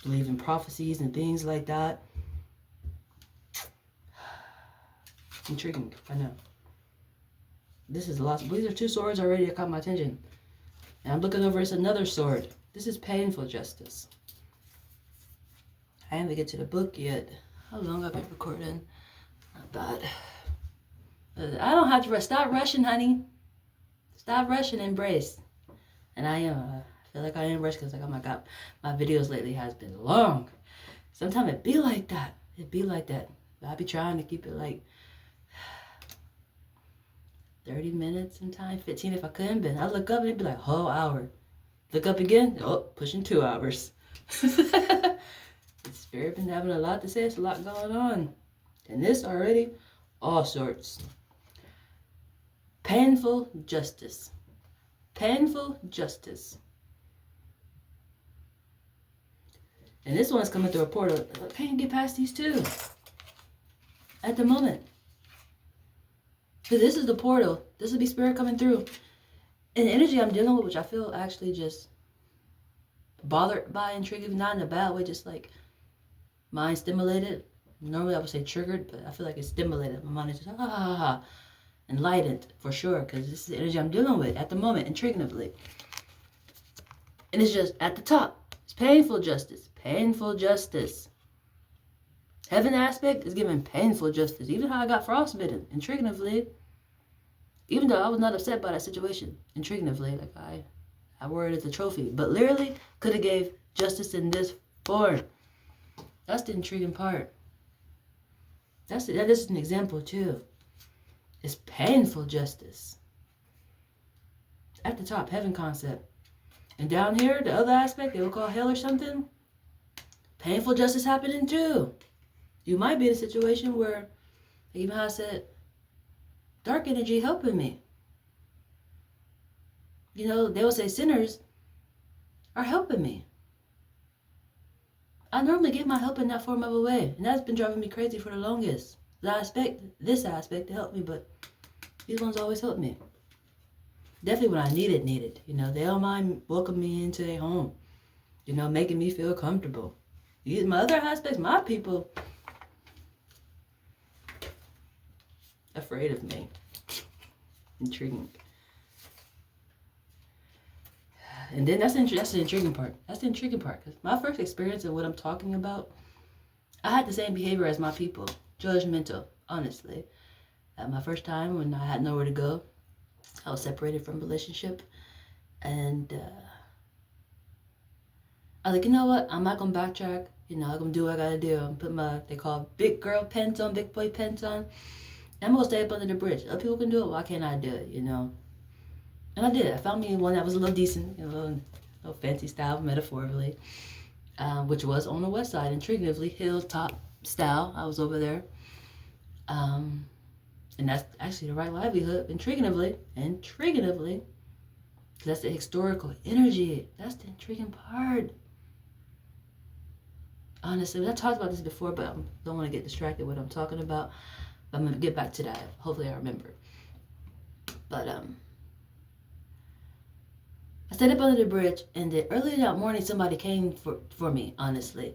Believe in prophecies and things like that. Intriguing, I know. This is lost. These are two swords already that caught my attention. And I'm looking over, it's another sword. This is painful justice. I haven't get to the book yet. How long have I been recording? Not bad. I don't have to rush. Stop rushing, honey. Stop rushing, embrace. And I am. I feel like I am rushed because, like, oh my God, my videos lately has been long. Sometimes it be like that. It be like that. But I be trying to keep it like 30 minutes sometimes, 15 if I couldn't. But I look up and it'd be like a whole hour. Look up again, oh, pushing 2 hours. The spirit been having a lot to say. It's a lot going on. And this already, all sorts. Painful justice. Painful justice. And this one's coming through a portal. I can't get past these two at the moment. Because this is the portal. This will be spirit coming through. And the energy I'm dealing with, which I feel actually just bothered by, intrigued, not in a bad way, just like mind stimulated. Normally I would say triggered, but I feel like it's stimulated. My mind is just enlightened for sure, because this is the energy I'm dealing with at the moment, intriguingly. And it's just at the top. It's painful justice. Painful justice. Heaven aspect is giving painful justice. Even how I got frostbitten, intriguingly. Even though I was not upset by that situation, intriguingly, like I wore it as a trophy. But literally could have gave justice in this form. That's the intriguing part. That is an example too. It's painful justice. At the top, heaven concept. And down here, the other aspect, they will call hell or something. Painful justice happening too. You might be in a situation where, even how I said, dark energy helping me. You know, they will say sinners are helping me. I normally get my help in that form of a way. And that's been driving me crazy for the longest. This aspect to help me, but these ones always help me. Definitely when I needed. You know, they don't mind welcoming me into their home. You know, making me feel comfortable. My other aspects, my people, afraid of me. Intriguing. And then that's the intriguing part. That's the intriguing part. Because my first experience of what I'm talking about, I had the same behavior as my people. Judgmental, honestly. At my first time when I had nowhere to go, I was separated from a relationship. And I was like, you know what? I'm not going to backtrack. You know, I'm going to do what I got to do. I'm put my, they call big girl pants on, big boy pants on. I'm going to stay up under the bridge. Other people can do it. Why can't I do it, you know? And I did. I found me one that was a little decent, you know, a little fancy style, metaphorically, which was on the west side, intriguingly, hilltop style. I was over there. And that's actually the right livelihood, intriguingly, because that's the historical energy. That's the intriguing part. Honestly, I talked about this before, but I don't want to get distracted with what I'm talking about. But I'm going to get back to that. Hopefully I remember. But, I stayed up under the bridge, and then early that morning, somebody came for me, honestly.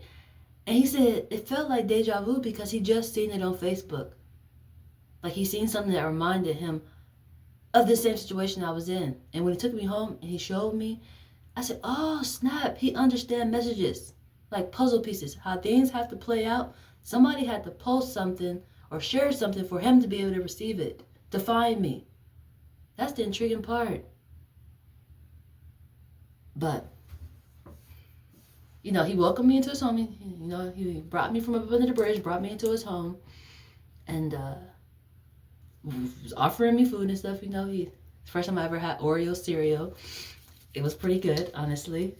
And he said it felt like deja vu because he just seen it on Facebook. Like he seen something that reminded him of the same situation I was in. And when he took me home and he showed me, I said, oh, snap. He understands messages, like puzzle pieces, how things have to play out. Somebody had to post something or share something for him to be able to receive it, to find me. That's the intriguing part. But, you know, he welcomed me into his home. You know, he brought me from up under the bridge, brought me into his home. And was offering me food and stuff. You know, first time I ever had Oreo cereal. It was pretty good, honestly.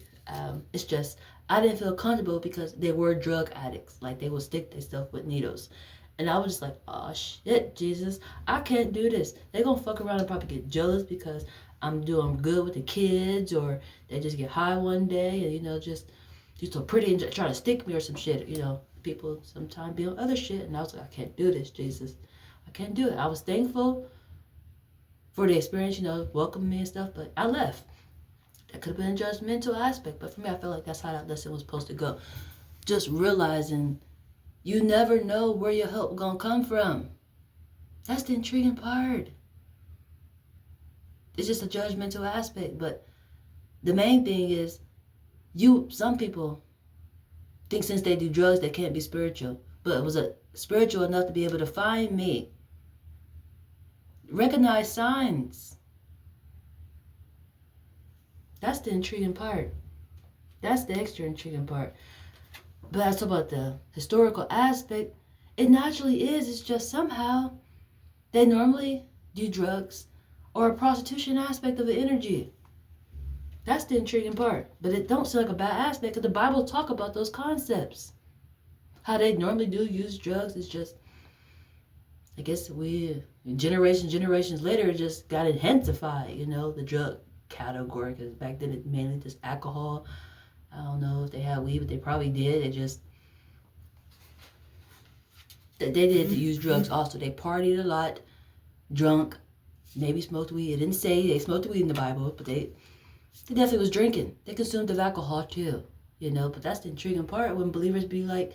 It's just I didn't feel comfortable because they were drug addicts. Like they would stick themselves with needles. And I was just like, oh shit, Jesus, I can't do this. They're gonna fuck around and probably get jealous because I'm doing good with the kids, or they just get high one day and, you know, just you're so pretty and try to stick me or some shit. You know, people sometimes be on other shit. And I was like, I can't do this, Jesus. I can't do it. I was thankful for the experience, you know, welcoming me and stuff, but I left. That could have been a judgmental aspect, but for me, I felt like that's how that lesson was supposed to go. Just realizing you never know where your help gonna come from. That's the intriguing part. It's just a judgmental aspect, but the main thing is some people think since they do drugs, they can't be spiritual. But was it spiritual enough to be able to find me? Recognize signs. That's the intriguing part. That's the extra intriguing part. But I talk about the historical aspect. It naturally is. It's just somehow they normally do drugs or a prostitution aspect of the energy. That's the intriguing part. But it don't seem like a bad aspect because the Bible talk about those concepts. How they normally do use drugs is just, I guess generations later, it just got intensified, you know, the drug category, because back then it mainly just alcohol. I don't know if they had weed, but they probably did. They did use drugs also. They partied a lot, drunk, maybe smoked weed. It didn't say they smoked weed in the Bible, but they definitely was drinking. They consumed the alcohol too, you know. But that's the intriguing part when believers be like,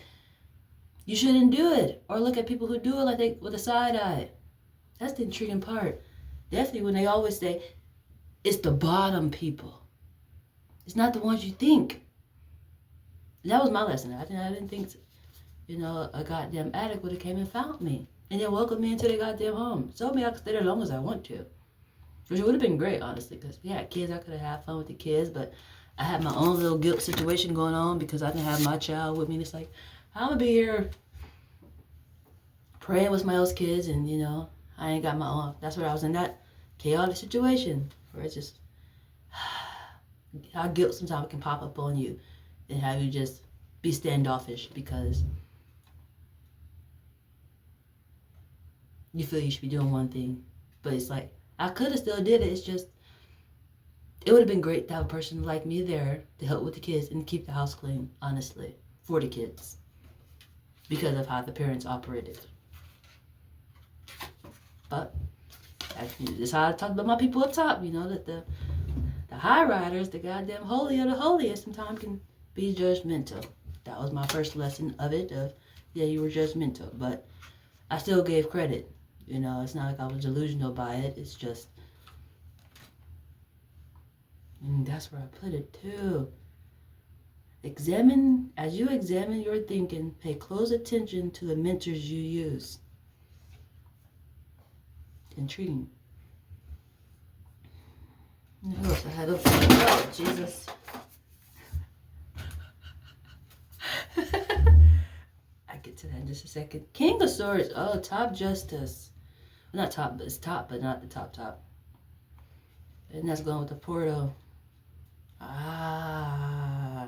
you shouldn't do it, or look at people who do it like they with a side eye. That's the intriguing part. Definitely when they always say, it's the bottom people. It's not the ones you think. And that was my lesson. I didn't think, you know, a goddamn addict would have came and found me. And then welcomed me into their goddamn home. Told me I could stay there as long as I want to. Which would have been great, honestly, because we had kids. I could have had fun with the kids, but I had my own little guilt situation going on because I didn't have my child with me. And it's like, I'm going to be here praying with my else kids, and, you know, I ain't got my own. That's what I was in, that chaotic situation where it's just, how guilt sometimes can pop up on you and have you just be standoffish because you feel you should be doing one thing. But it's like, I could have still did it. It's just, it would have been great to have a person like me there to help with the kids and keep the house clean, honestly, for the kids, because of how the parents operated. But that's how I talk about my people up top, you know, that the high riders, the goddamn holy of the holiest, sometimes can be judgmental. That was my first lesson of it, yeah, you were judgmental, but I still gave credit. You know, it's not like I was delusional by it. It's just, and that's where I put it too. As you examine your thinking, pay close attention to the mentors you use. Intriguing. What else I had up? Oh, Jesus. I get to that in just a second. King of Swords. Oh, top justice. Not top, but it's top, but not the top. And that's going with the portal. Ah.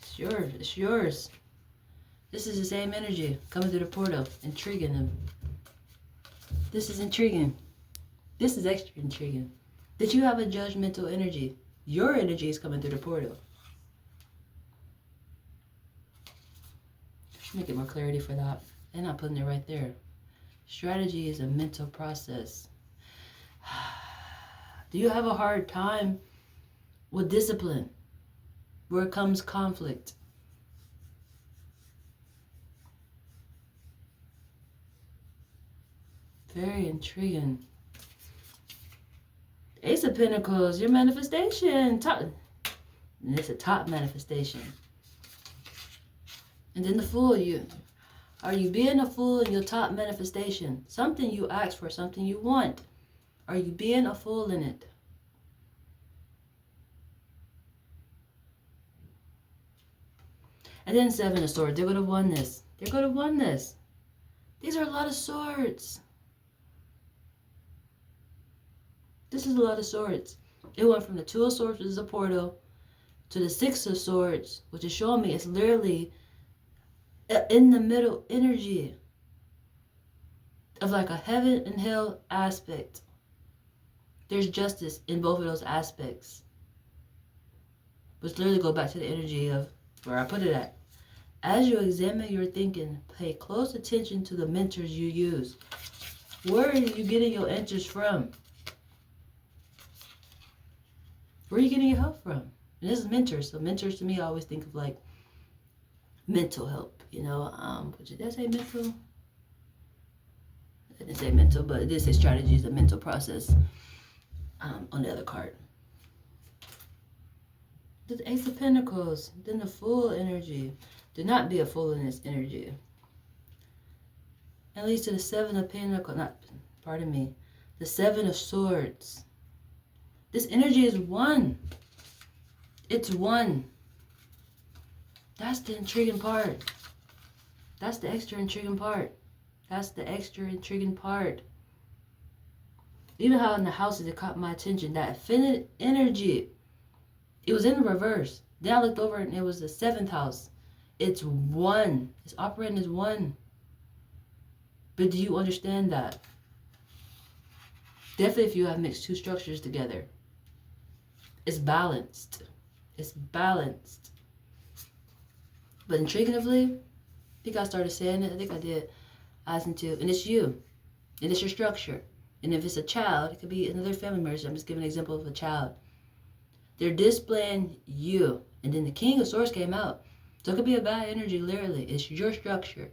It's yours. It's yours. This is the same energy coming through the portal, intriguing them. This is intriguing. This is extra intriguing. Did you have a judgmental energy? Your energy is coming through the portal. Let me get more clarity for that. And I'm putting it right there. Strategy is a mental process. Do you have a hard time with discipline where it comes conflict? Very intriguing. Ace of Pentacles, your manifestation. Top. And it's a top manifestation. And then the Fool, are you being a fool in your top manifestation? Something you ask for, something you want. Are you being a fool in it? And then Seven of Swords. There go to oneness. There go to oneness. These are a lot of swords. This is a lot of swords. It went from the Two of Swords, which is a portal, to the Six of Swords, which is showing me it's literally in the middle energy of like a heaven and hell aspect. There's justice in both of those aspects. Which literally go back to the energy of where I put it at. As you examine your thinking, pay close attention to the mentors you use. Where are you getting your answers from? Where are you getting your help from? And this is mentors. So mentors to me, I always think of like mental help. You know, did I say mental? I didn't say mental, but it did say strategies, the mental process on the other card. The Ace of Pentacles, then the Fool energy. Do not be a fool in this energy. At least to the Seven of Pentacles, the Seven of Swords. This energy is one. It's one. That's the intriguing part. That's the extra intriguing part. That's the extra intriguing part. Even how in the houses it caught my attention. That infinite energy. It was in the reverse. Then I looked over and it was the 7th house. It's one. It's operating as one. But do you understand that? Definitely if you have mixed two structures together. It's balanced. It's balanced. But intriguingly, I think I started saying it. I think I did. As into, and it's you. And it's your structure. And if it's a child, it could be another family member. I'm just giving an example of a child. They're displaying you. And then the King of Swords came out. So it could be a bad energy, literally. It's your structure.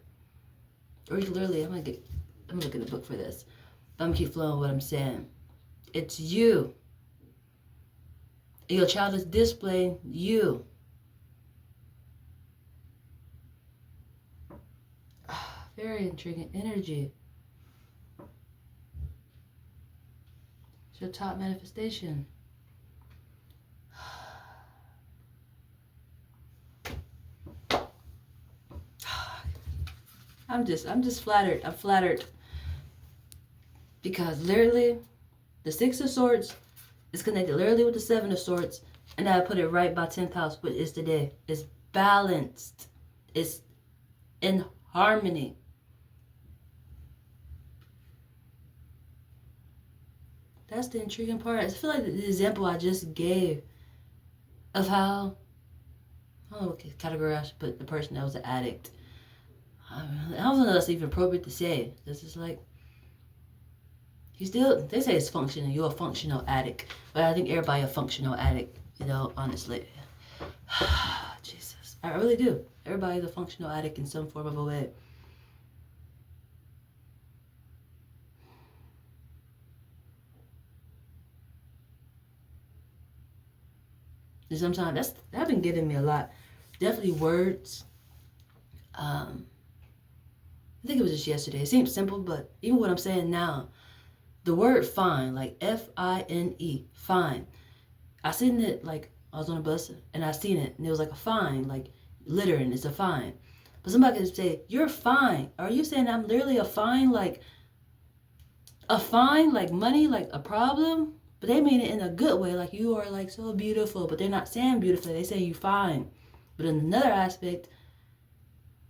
Or you literally, I'm gonna look at the book for this. But I'm gonna keep flowing what I'm saying. It's you. And your child is displaying you. Very intriguing energy. It's your top manifestation. I'm just flattered. I'm flattered. Because literally, the 6 of Swords is connected literally with the 7 of Swords. And I put it right by 10th house, which is today. It's balanced. It's in harmony. That's the intriguing part. I feel like the example I just gave of how, I don't know what category I should put the person that was an addict. I don't know if that's even appropriate to say. This is like, they say it's functional. You're a functional addict. But I think everybody a functional addict, you know, honestly. Jesus. I really do. Everybody's a functional addict in some form of a way. And sometimes that's been getting me a lot. Definitely words. I think it was just yesterday. It seems simple, but even what I'm saying now, the word fine, like F-I-N-E, fine. I seen it, like, I was on a bus, and I seen it, and it was like a fine, like, littering, it's a fine. But somebody could say, you're fine. Are you saying I'm literally a fine, like money, like a problem? But they mean it in a good way, like you are, like, so beautiful, but they're not saying beautiful, they say you fine. But in another aspect,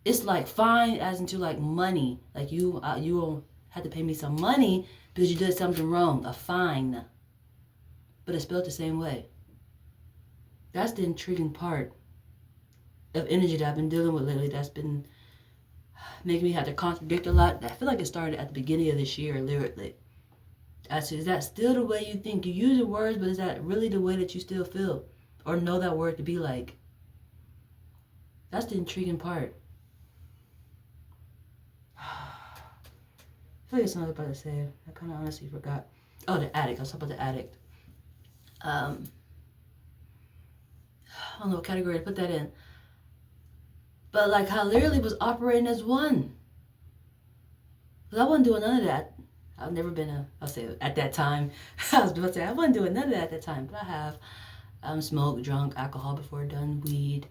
it's like fine as into like money. Like you had to pay me some money because you did something wrong. A fine. But it's spelled the same way. That's the intriguing part of energy that I've been dealing with lately. That's been making me have to contradict a lot. I feel like it started at the beginning of this year, lyrically. Is that still the way you think? You use the words, but is that really the way that you still feel? Or know that word to be like? That's the intriguing part. I feel like it's something I was about to say. I kind of honestly forgot. Oh, the addict. I was talking about the addict. I don't know what category to put that in. But like how literally was operating as one. Because I wasn't doing none of that. I've never been I'll say at that time. I was about to say, I wasn't doing none of that at that time. But I have smoked, drunk, alcohol before, done weed.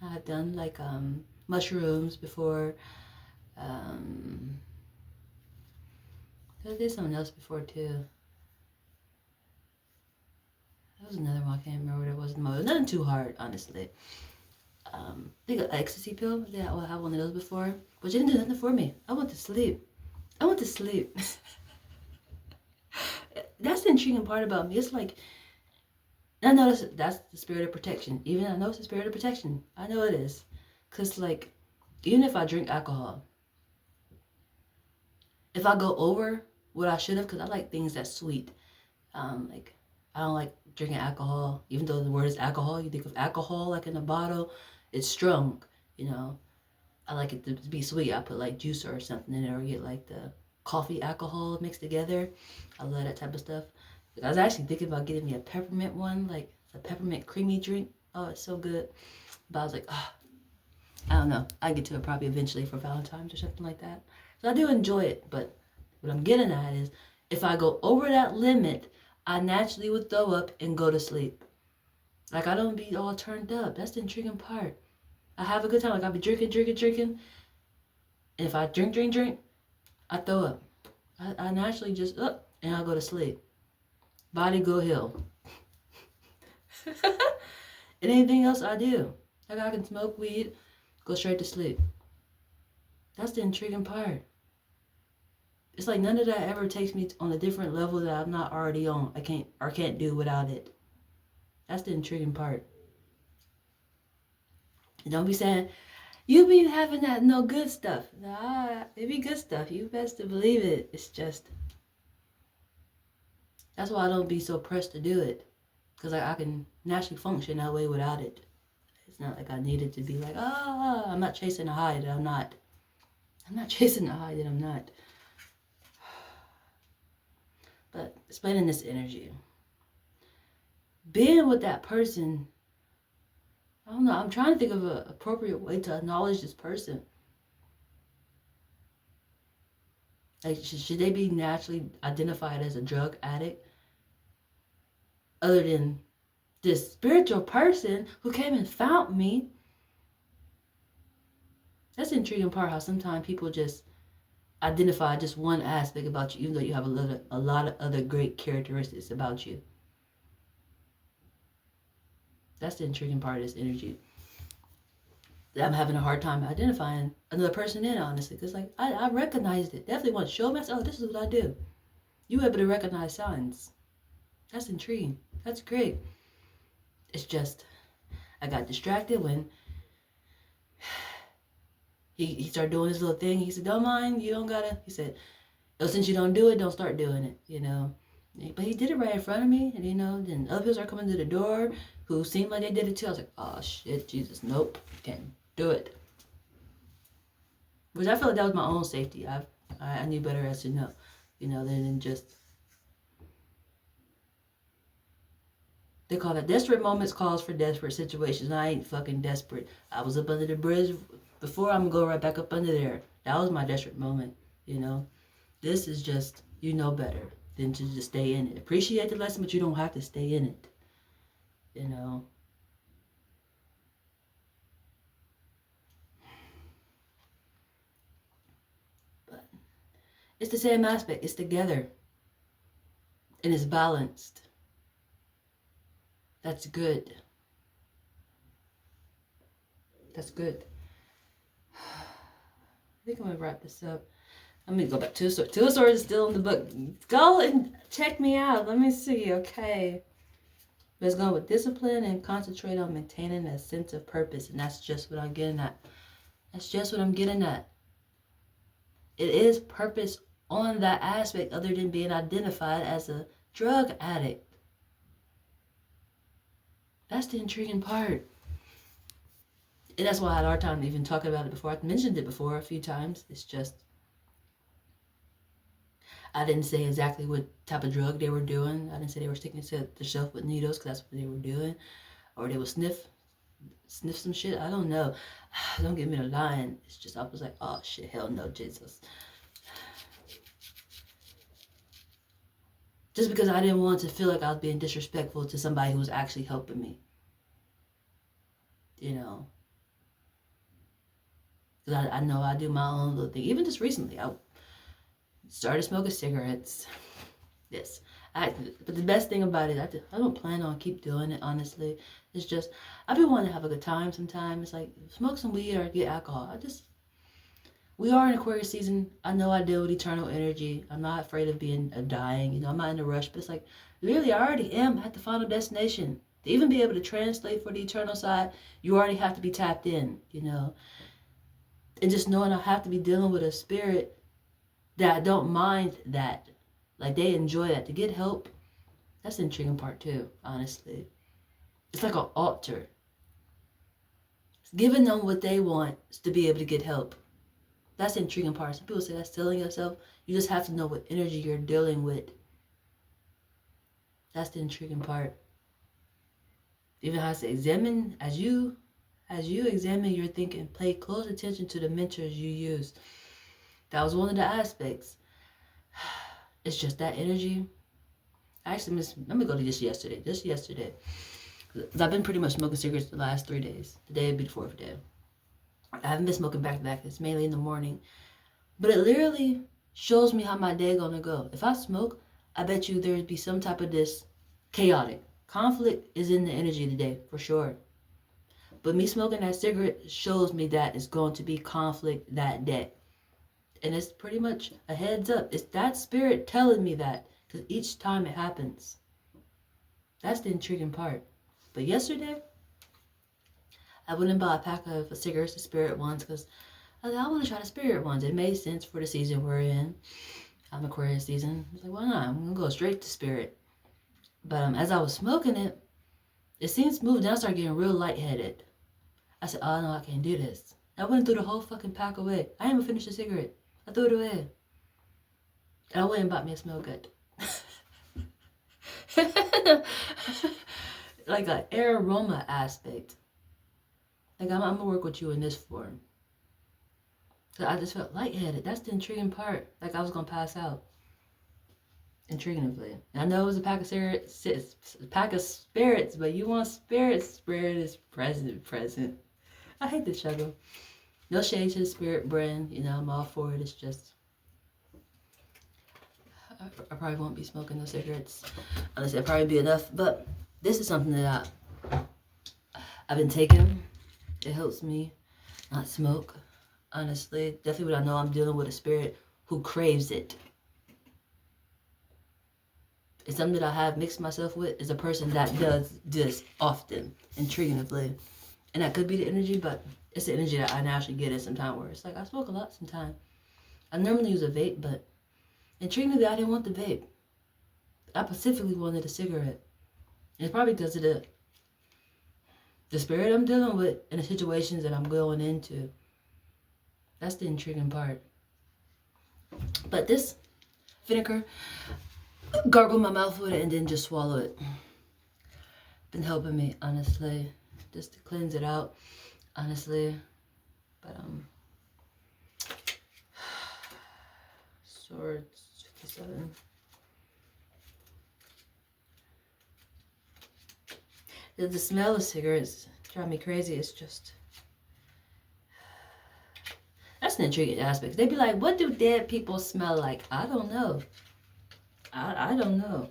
I've done like mushrooms before. Um, I did something else before too. That was another one. I can't remember what it was. No, nothing too hard, honestly. I think an ecstasy pill. Yeah, I had one of those before, but it didn't do nothing for me. I went to sleep. I went to sleep. That's the intriguing part about me. It's like, I know that's the spirit of protection. Even I know it's the spirit of protection. I know it is. Because, like, even if I drink alcohol, if I go over what I should have, because I like things that's sweet. Like, I don't like drinking alcohol. Even though the word is alcohol, you think of alcohol like in a bottle. It's strong, you know. I like it to be sweet. I put like juice or something in it, or get like the coffee alcohol mixed together. I love that type of stuff. I was actually thinking about getting me a peppermint one, like a peppermint creamy drink. Oh, it's so good. But I was like, oh, I don't know. I get to it probably eventually for Valentine's or something like that. So I do enjoy it, but what I'm getting at is if I go over that limit, I naturally would throw up and go to sleep. Like, I don't be all turned up. That's the intriguing part. I have a good time. Like, I'll be drinking. And if I drink, I throw up. I naturally just up and I'll go to sleep. Body go hill. And anything else I do. Like, I can smoke weed, go straight to sleep. That's the intriguing part. It's like none of that ever takes me on a different level that I'm not already on. I can't do without it. That's the intriguing part. And don't be saying, you be having that no good stuff. Nah, it be good stuff. You best to believe it. It's just, that's why I don't be so pressed to do it. Because I can naturally function that way without it. It's not like I needed to be like, I'm not chasing a high that I'm not. I'm not chasing a high that I'm not. But explaining this energy. Being with that person, I don't know, I'm trying to think of an appropriate way to acknowledge this person. Like, should they be naturally identified as a drug addict? Other than this spiritual person who came and found me. That's the intriguing part, how sometimes people just identify just one aspect about you, even though you have a lot of other great characteristics about you. That's the intriguing part of this energy. I'm having a hard time identifying another person in, honestly, because like I recognized it. Definitely want to show myself, oh, this is what I do. You able to recognize signs. That's intriguing. That's great. It's just, I got distracted when he started doing his little thing. He said, don't mind, you don't gotta. He said, oh, since you don't do it, don't start doing it, you know. But he did it right in front of me, and you know, then other people are coming to the door who seemed like they did it too. I was like, oh shit, Jesus, nope, can't do it. Which I feel like that was my own safety. I knew better as to know, you know, than just. They call that desperate moments calls for desperate situations. I ain't fucking desperate. I was up under the bridge before. I'm gonna go right back up under there. That was my desperate moment, you know. This is just, you know better than to just stay in it. Appreciate the lesson, but you don't have to stay in it, you know. But it's the same aspect. It's together. And it's balanced. That's good. That's good. I think I'm gonna wrap this up. Let me go back to the story. Two Swords is still in the book. Go and check me out. Let me see. Okay. Let's go with discipline and concentrate on maintaining a sense of purpose. And that's just what I'm getting at. That's just what I'm getting at. It is purpose on that aspect other than being identified as a drug addict. That's the intriguing part. And that's why I had a hard time even talking about it before. I mentioned it before a few times. It's just, I didn't say exactly what type of drug they were doing. I didn't say they were sticking to themselves with needles because that's what they were doing. Or they would sniff some shit. I don't know. Don't get me to lying. It's just, I was like, oh shit, hell no, Jesus. Just because I didn't want to feel like I was being disrespectful to somebody who was actually helping me. You know. Because I know I do my own little thing. Even just recently, I started smoking cigarettes. Yes. But the best thing about it, I don't plan on keep doing it, honestly. It's just, I've been wanting to have a good time sometimes. It's like, smoke some weed or get alcohol. We are in Aquarius season. I know I deal with eternal energy. I'm not afraid of dying. I'm not in a rush. But it's like, literally, I already am at the final destination. To even be able to translate for the eternal side, you already have to be tapped in, And just knowing I have to be dealing with a spirit that I don't mind that. Like, they enjoy that. To get help, that's the intriguing part too, honestly. It's like an altar. It's giving them what they want to be able to get help. That's the intriguing part. Some people say that's stealing yourself. You just have to know what energy you're dealing with. That's the intriguing part. Even has to examine, as you examine your thinking, pay close attention to the mentors you use. That was one of the aspects. It's just that energy. Actually, let me go to just yesterday. Just yesterday. I've been pretty much smoking cigarettes the last 3 days. Today would be the 4th day. I haven't been smoking back to back. It's mainly in the morning. But it literally shows me how my day gonna go. If I smoke, I bet you there'd be some type of this chaotic. Conflict is in the energy of the day, for sure. But me smoking that cigarette shows me that it's going to be conflict that day. And it's pretty much a heads up. It's that spirit telling me that. Because each time it happens. That's the intriguing part. But yesterday, I went and bought a pack of cigarettes, the spirit ones, because I was like, I want to try the spirit ones. It made sense for the season we're in. I'm Aquarius season. I was like, why not? I'm going to go straight to spirit. But as I was smoking it, it seemed smooth. Then I started getting real lightheaded. I said, oh no, I can't do this. I went through the whole fucking pack away. I didn't even finish the cigarette. I threw it away. And I went and bought me a smell good. Like an aroma aspect. Like I'm gonna work with you in this form. So I just felt lightheaded. That's the intriguing part. Like I was gonna pass out. Intriguingly. I know it was a pack of cigarettes, a pack of spirits, but you want spirit. Spirit is present. I hate the struggle. No shade to the spirit brand. I'm all for it. It's just I probably won't be smoking no cigarettes. Unless it'll probably be enough. But this is something that I've been taking. It helps me not smoke. Honestly. Definitely when I know I'm dealing with a spirit who craves it. It's something that I have mixed myself with. Is a person that does this often, intriguingly. And that could be the energy, but it's the energy that I naturally get at some time where it's like I smoke a lot sometimes. I normally use a vape, but intriguingly, I didn't want the vape. I specifically wanted a cigarette. And it's probably because of the spirit I'm dealing with and the situations that I'm going into. That's the intriguing part. But this vinegar, gargle my mouth with it and then just swallow it. Been helping me, honestly. Just to cleanse it out, honestly. But Swords 57. The smell of cigarettes drive me crazy. It's just that's an intriguing aspect. They'd be like, "What do dead people smell like?" I don't know. I don't know.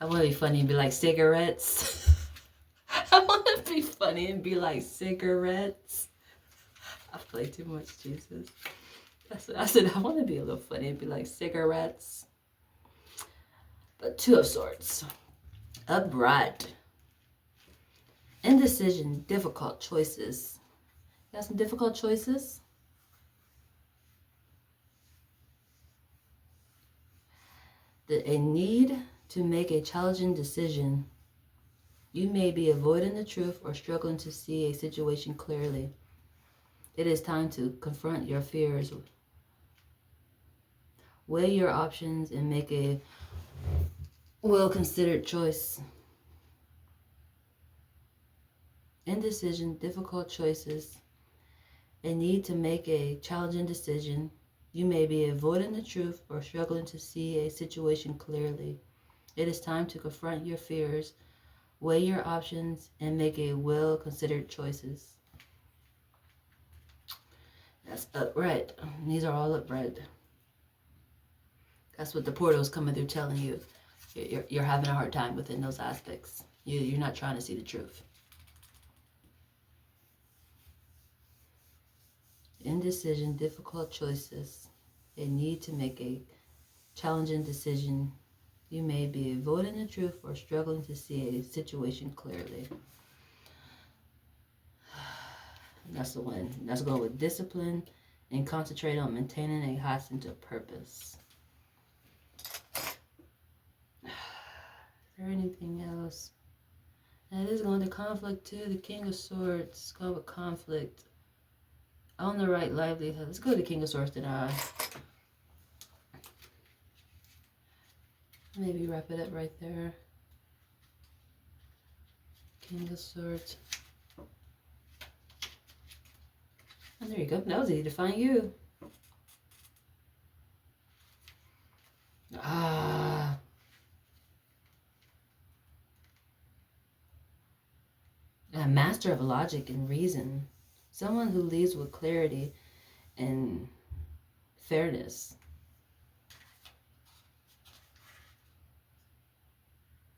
I want to be funny and be like cigarettes. I want to be funny and be like cigarettes. I play too much, Jesus. I said I want to be a little funny and be like cigarettes. But Two of Swords. Upright. Indecision. Difficult choices. You got some difficult choices? A need to make a challenging decision. You may be avoiding the truth or struggling to see a situation clearly. It is time to confront your fears. Weigh your options and make a well-considered choice. Indecision, difficult choices, a need to make a challenging decision. You may be avoiding the truth or struggling to see a situation clearly. It is time to confront your fears. Weigh your options and make a well-considered choices. That's upright. These are all upright. That's what the portal is coming through telling you. You're having a hard time within those aspects. You're not trying to see the truth. Indecision, difficult choices. A need to make a challenging decision. You may be avoiding the truth or struggling to see a situation clearly. That's the one. Let's go with discipline and concentrate on maintaining a high sense of purpose. Is there anything else? That is going to conflict too. The King of Swords. Let's go with conflict. On the right livelihood. Let's go to the King of Swords tonight. Maybe wrap it up right there. King of Swords. And there you go. That was easy to find you. Ah. A master of logic and reason. Someone who leads with clarity and fairness.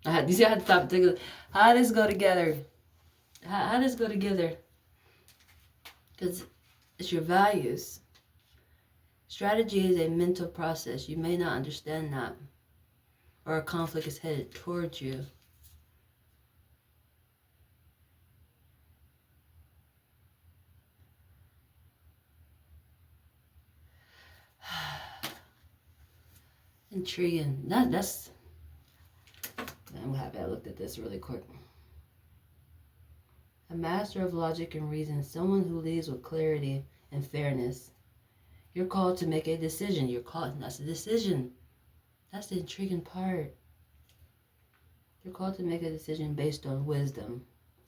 You see, I had to stop and think of how does this go together? How does this go together? Because it's your values. Strategy is a mental process. You may not understand that. Or a conflict is headed towards you. Intriguing. That's... I'm happy I looked at this really quick. A master of logic and reason. Someone who leads with clarity and fairness. You're called to make a decision. You're called... That's a decision. That's the intriguing part. You're called to make a decision based on wisdom,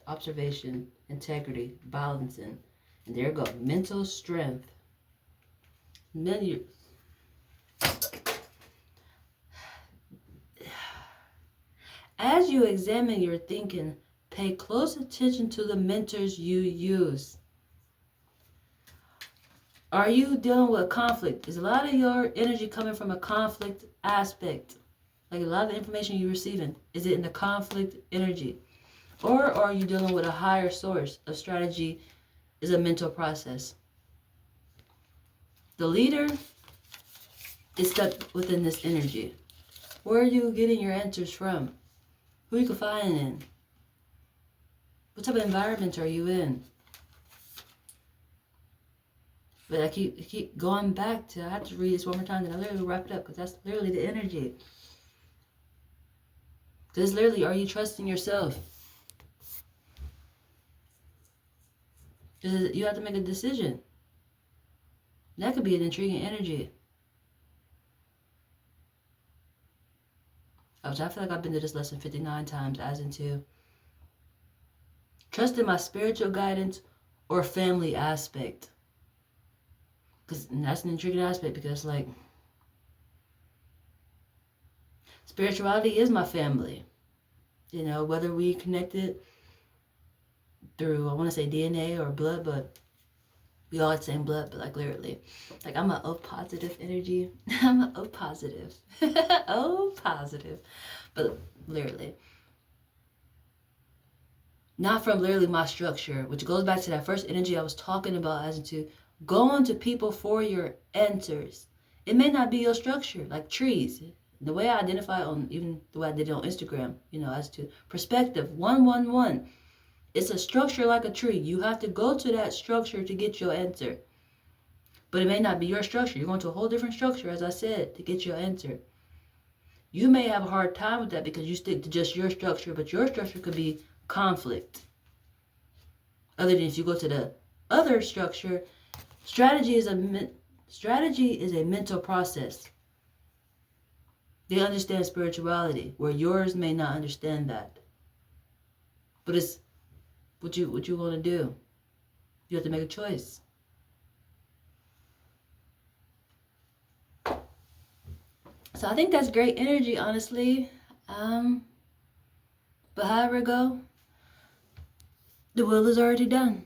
observation, integrity, balancing. And there you go. Mental strength. As you examine your thinking, pay close attention to the mentors you use. Are you dealing with conflict? Is a lot of your energy coming from a conflict aspect? Like a lot of the information you're receiving, is it in the conflict energy? Or are you dealing with a higher source of strategy? Is a mental process? The leader is stuck within this energy. Where are you getting your answers from? Who are you confiding in? What type of environment are you in? But I keep going back to, I have to read this one more time, and I literally wrap it up, because that's literally the energy. Because literally, are you trusting yourself? Because you have to make a decision. That could be an intriguing energy. I feel like I've been to this lesson 59 times, as into trust in my spiritual guidance or family aspect. Because that's an intriguing aspect, because like spirituality is my family. You know, whether we connected through, I want to say DNA or blood, but we all had the same blood, but like literally. Like I'm an O positive energy. I'm an O positive. O positive. But literally. Not from literally my structure, which goes back to that first energy I was talking about, as into going to people for your answers. It may not be your structure, like trees. The way I identify on, even the way I did it on Instagram, you know, as to perspective, 111. It's a structure like a tree. You have to go to that structure to get your answer. But it may not be your structure. You're going to a whole different structure, as I said, to get your answer. You may have a hard time with that because you stick to just your structure, but your structure could be conflict. Other than if you go to the other structure, strategy is a mental process. They understand spirituality, where yours may not understand that. But it's what you want to do. You have to make a choice. So I think that's great energy, honestly. But however it go, the will is already done.